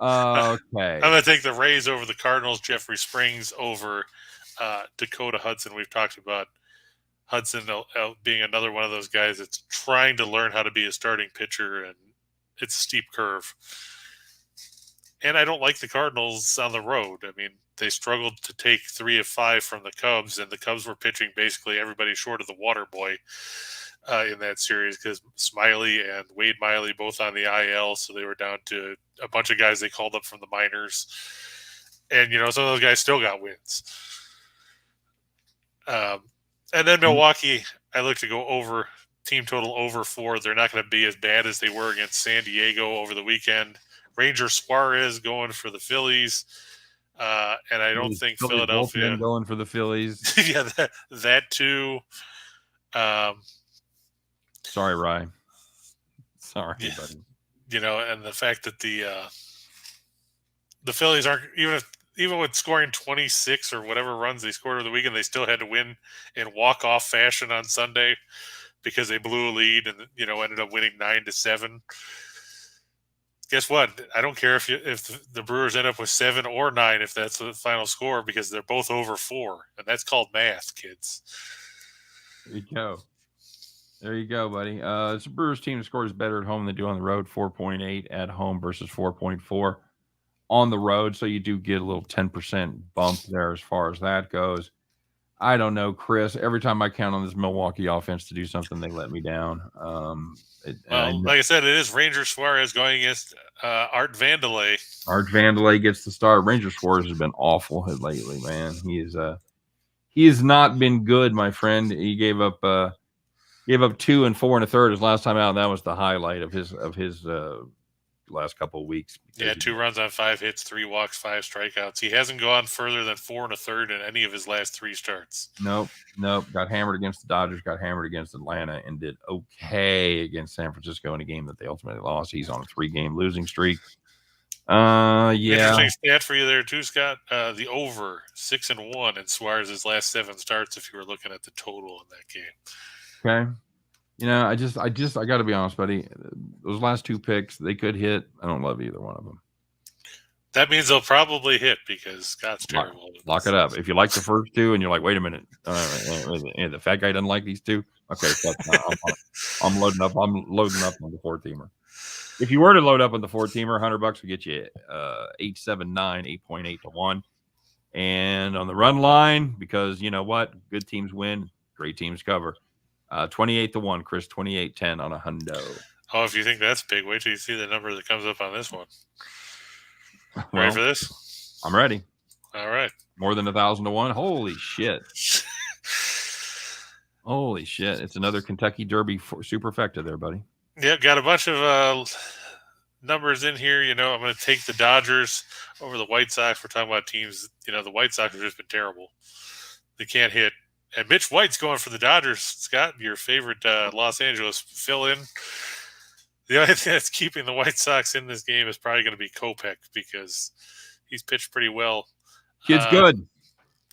Okay. I'm gonna take the Rays over the Cardinals. Jeffrey Springs over Dakota Hudson. We've talked about Hudson being another one of those guys that's trying to learn how to be a starting pitcher, and it's a steep curve. And I don't like the Cardinals on the road. I mean, they struggled to take 3 of 5 from the Cubs, and the Cubs were pitching basically everybody short of the water boy in that series because Smiley and Wade Miley both on the IL, so they were down to a bunch of guys they called up from the minors. And, some of those guys still got wins. And then Milwaukee, I look to go over, team total over 4. They're not going to be as bad as they were against San Diego over the weekend. Ranger Suarez going for the Phillies. And I don't think Philadelphia going for the Phillies. Yeah, that too. Sorry, Ryan. Sorry, buddy. And the fact that the Phillies aren't even with scoring 26 or whatever runs they scored over the weekend, they still had to win in walk-off fashion on Sunday because they blew a lead and ended up winning 9-7. Guess what? I don't care if the Brewers end up with 7 or 9 if that's the final score because they're both over 4, and that's called math, kids. There you go, buddy. It's a Brewers team that scores better at home than they do on the road. 4.8 at home versus 4.4 on the road, so you do get a little 10% bump there as far as that goes. I don't know, Chris. Every time I count on this Milwaukee offense to do something, they let me down. Well, like I said, it is Ranger Suarez going against Art Vandelay. Arch Vandelay gets the start. Ranger Suarez has been awful lately, man. He has not been good, my friend. He gave up 2 and 4 and a third his last time out, and that was the highlight of his last couple of weeks. Yeah, 2 runs on 5 hits, 3 walks, 5 strikeouts. He hasn't gone further than 4 and a third in any of his last 3 starts. Nope. Got hammered against the Dodgers, got hammered against Atlanta, and did okay against San Francisco in a game that they ultimately lost. He's on a 3-game losing streak. Yeah. Interesting stat for you there too, Scott. The over 6-1 in Suarez's last 7 starts. If you were looking at the total in that game. Okay. I got to be honest, buddy. Those last 2 picks, they could hit. I don't love either one of them. That means they'll probably hit because Scott's terrible. Lock it up. If you like the first 2 and you're like, wait a minute, the fat guy doesn't like these 2. Okay, I'm loading up. I'm loading up on the 4-teamer. If you were to load up on the 4-teamer, $100 will get you 879, 8.8 to 1. And on the run line, because you know what, good teams win, great teams cover. 28 to 1, Chris. 28-10 on a hundo. Oh, if you think that's big, wait till you see the number that comes up on this one. Well, ready for this? I'm ready. All right. More than 1,000 to 1. Holy shit! Holy shit! It's another Kentucky Derby superfecta there, buddy. Yeah, got a bunch of numbers in here. You know, I'm going to take the Dodgers over the White Sox. We're talking about teams. You know, the White Sox have just been terrible. They can't hit. And Mitch White's going for the Dodgers. Scott, your favorite Los Angeles fill-in. The only thing that's keeping the White Sox in this game is probably going to be Kopech because he's pitched pretty well. Kid's good.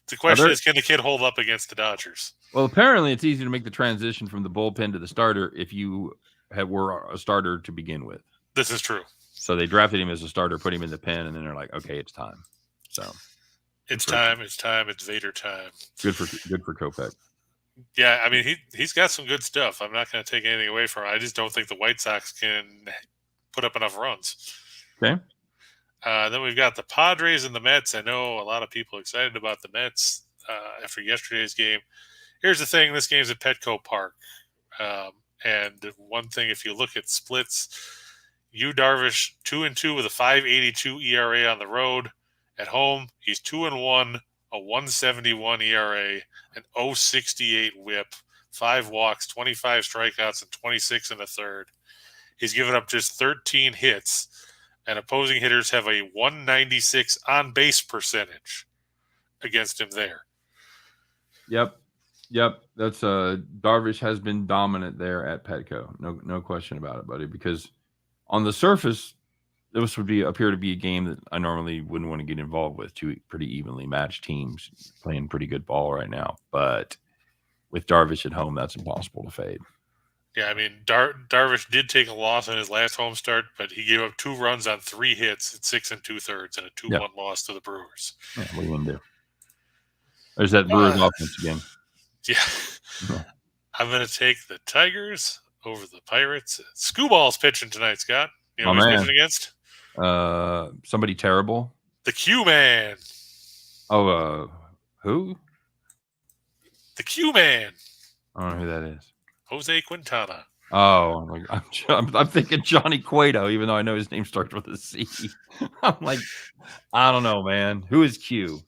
The question is, can the kid hold up against the Dodgers? Well, apparently it's easy to make the transition from the bullpen to the starter if you were a starter to begin with. This is true. So they drafted him as a starter, put him in the pen, and then they're like, okay, it's time. So it's time. It's Vader time. Good for Kopech. Yeah, I mean, he's got some good stuff. I'm not going to take anything away from him. I just don't think the White Sox can put up enough runs. Okay. Then we've got the Padres and the Mets. I know a lot of people are excited about the Mets after yesterday's game. Here's the thing. This game's at Petco Park. And one thing, if you look at splits, Darvish 2-2 with a 5.82 ERA on the road. At home, he's 2-1, a 1.71 ERA, an 0.68 WHIP, 5 walks, 25 strikeouts, and 26 in the third. He's given up just 13 hits, and opposing hitters have a 196 on-base percentage against him there. Yep. That's Darvish has been dominant there at Petco. No question about it, buddy. Because on the surface, this would appear to be a game that I normally wouldn't want to get involved with. 2 pretty evenly matched teams playing pretty good ball right now. But with Darvish at home, that's impossible to fade. Yeah, I mean, Darvish did take a loss in his last home start, but he gave up 2 runs on 3 hits at 6 2/3 and a 2-1 loss to the Brewers. Yeah, what are you going to do? There's that Brewers offense again. Yeah. I'm going to take the Tigers over the Pirates. Scooball's pitching tonight, Scott. You know who he's pitching against? Somebody terrible. The Q-Man. Oh, who? The Q-Man. I don't know who that is. Jose Quintana. Oh, I'm thinking Johnny Cueto, even though I know his name starts with a C. I'm like, I don't know, man. Who is Q?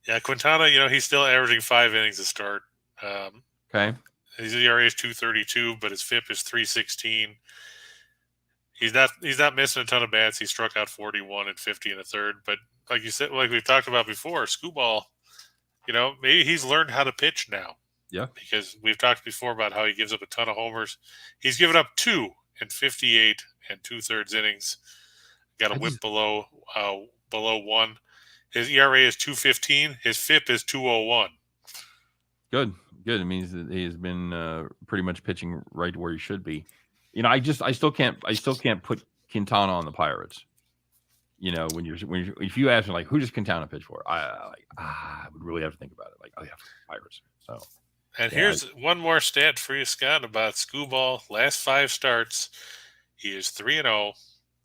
Yeah, Quintana, you know, he's still averaging 5 innings a start. Okay. His ERA is 2.32, but his FIP is 3.16. He's not missing a ton of bats. He struck out 41 and 50 in a third. But like you said, like we've talked about before, Scooball, you know, maybe he's learned how to pitch now. Yeah. Because we've talked before about how he gives up a ton of homers. He's given up 2 in 58 and 2/3 innings. Got a whip below 1. His ERA is 2.15. His FIP is 2.01. Good. It means that he has been pretty much pitching right where he should be. You know, I still can't put Quintana on the Pirates. You know, if you ask me like who does Quintana pitch for, I would really have to think about it. Like, oh yeah, Pirates. So. And here's one more stat for you, Scott, about Scooball. Last 5 starts, he is 3-0.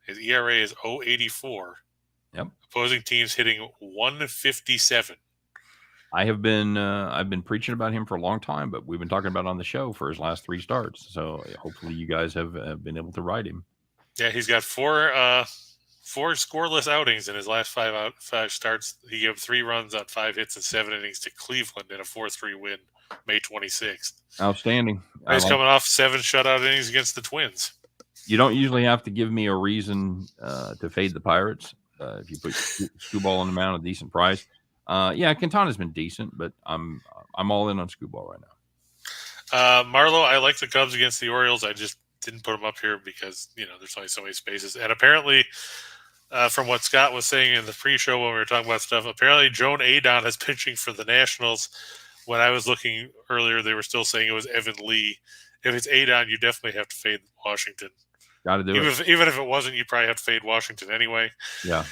His ERA is 0.84. Yep. Opposing teams hitting 157. I've been preaching about him for a long time, but we've been talking about it on the show for his last 3 starts. So hopefully you guys have been able to ride him. Yeah, he's got four scoreless outings in his last 5 starts. He gave 3 runs on 5 hits and 7 innings to Cleveland in a 4-3 win, May 26th. Outstanding. He's coming off 7 shutout innings against the Twins. You don't usually have to give me a reason to fade the Pirates if you put Screwball on the mound at a decent price. Yeah, Quintana's been decent, but I'm all in on Screwball right now. Marlowe, I like the Cubs against the Orioles. I just didn't put them up here because there's only so many spaces. And apparently, from what Scott was saying in the pre-show when we were talking about stuff, apparently Joan Adon is pitching for the Nationals. When I was looking earlier, they were still saying it was Evan Lee. If it's Adon, you definitely have to fade Washington. Got to do it. Even if it wasn't, you probably have to fade Washington anyway. Yeah.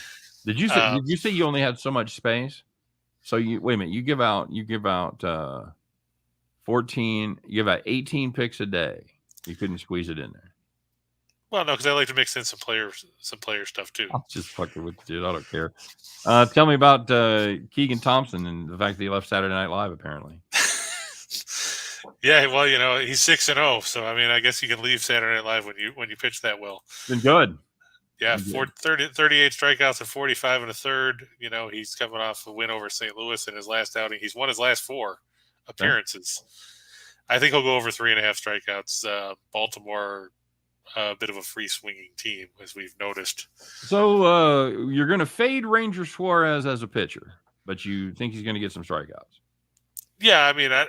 Did you say you only had so much space? So wait a minute. You give out 14. You give out 18 picks a day. You couldn't squeeze it in there. Well, no, because I like to mix in some player stuff too. I'm just fucking with you, dude. I don't care. Tell me about Keegan Thompson and the fact that he left Saturday Night Live. Apparently. Yeah, well, he's 6-0, so I mean, I guess you can leave Saturday Night Live when you pitch that well. Been good. Yeah, 38 strikeouts and 45 and a third. He's coming off a win over St. Louis in his last outing. He's won his last 4 appearances. Okay. I think he'll go over 3.5 strikeouts. Baltimore, a bit of a free swinging team, as we've noticed. So you're going to fade Ranger Suarez as a pitcher, but you think he's going to get some strikeouts. Yeah, I mean, I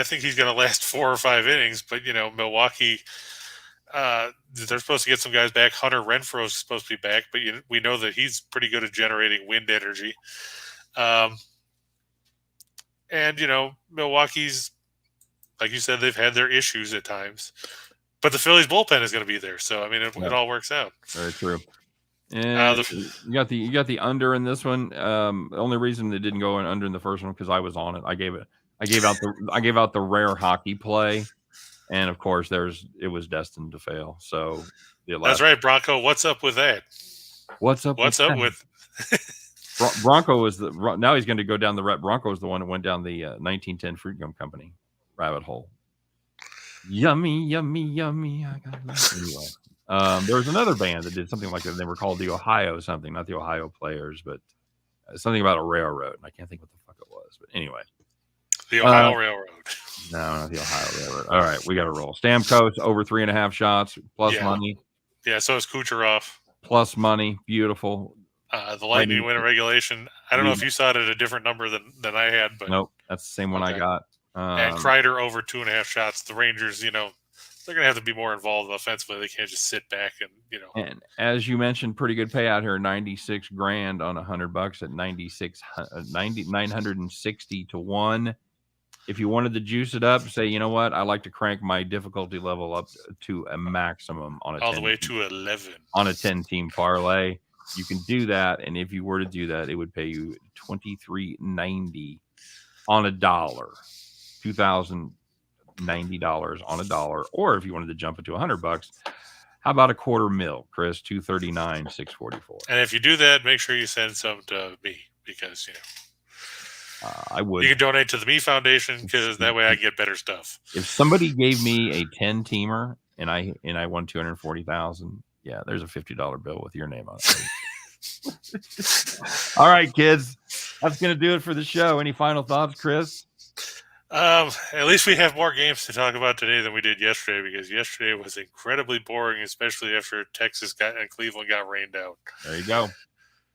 think he's going to last 4 or 5 innings, but Milwaukee, they're supposed to get some guys back. Hunter Renfroe is supposed to be back, but we know that he's pretty good at generating wind energy. And Milwaukee's, like you said, they've had their issues at times, but the Phillies bullpen is going to be there, so I mean, it all works out. Very true. And you got the under in this one. The only reason it didn't go under in the first one because I was on it. I gave out the rare hockey play, and of course it was destined to fail. So that's right, Bronco. What's up with that? What's up with Bronco is now he's going to go down the Bronco is the one that went down the 1910 Fruit Gum Company rabbit hole. Yummy, yummy, yummy. I got anyway. There was another band that did something like that. They were called the Ohio something, not the Ohio Players, but something about a railroad. And I can't think what the fuck it was. But anyway. The Ohio Railroad. No, not the Ohio Railroad. All right, we got to roll. Stamkos over 3.5 shots plus money. Yeah, so is Kucherov. Plus money. Beautiful. The Lightning win in regulation. I don't know if you saw it at a different number than I had, but nope, that's the same one I got. And Kreider over 2.5 shots. The Rangers, they're going to have to be more involved offensively. They can't just sit back and. And as you mentioned, pretty good payout here, $96,000 on $100 at 960 to 1. If you wanted to juice it up, say, you know what, I like to crank my difficulty level up to a maximum on all the way to 11 on a 10-team parlay. You can do that, and if you were to do that, it would pay you $23.90 on $1, $2,090 on $1. Or if you wanted to jump it to $100, how about $250,000, Chris? $239,644. And if you do that, make sure you send some to me because I would. You can donate to the Me Foundation because that way I get better stuff. If somebody gave me a 10-teamer and I won $240,000, yeah, there's a $50 bill with your name on it. All right, kids, that's gonna do it for the show. Any final thoughts, Chris? At least we have more games to talk about today than we did yesterday because yesterday was incredibly boring, especially after Texas and Cleveland got rained out. There you go.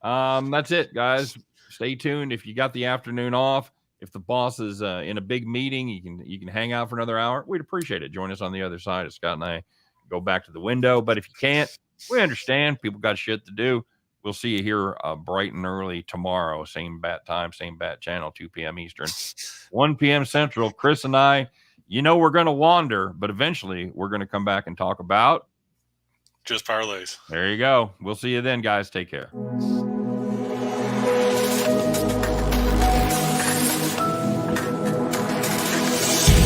That's it, guys. Stay tuned. If you got the afternoon off, if the boss is in a big meeting, you can hang out for another hour. We'd appreciate it. Join us on the other side as Scott and I go back to the window. But if you can't, we understand. People got shit to do. We'll see you here bright and early tomorrow. Same bat time, same bat channel, 2 p.m. Eastern, 1 p.m. Central. Chris and I, we're going to wander, but eventually we're going to come back and talk about Just Parlays. There you go. We'll see you then, guys. Take care.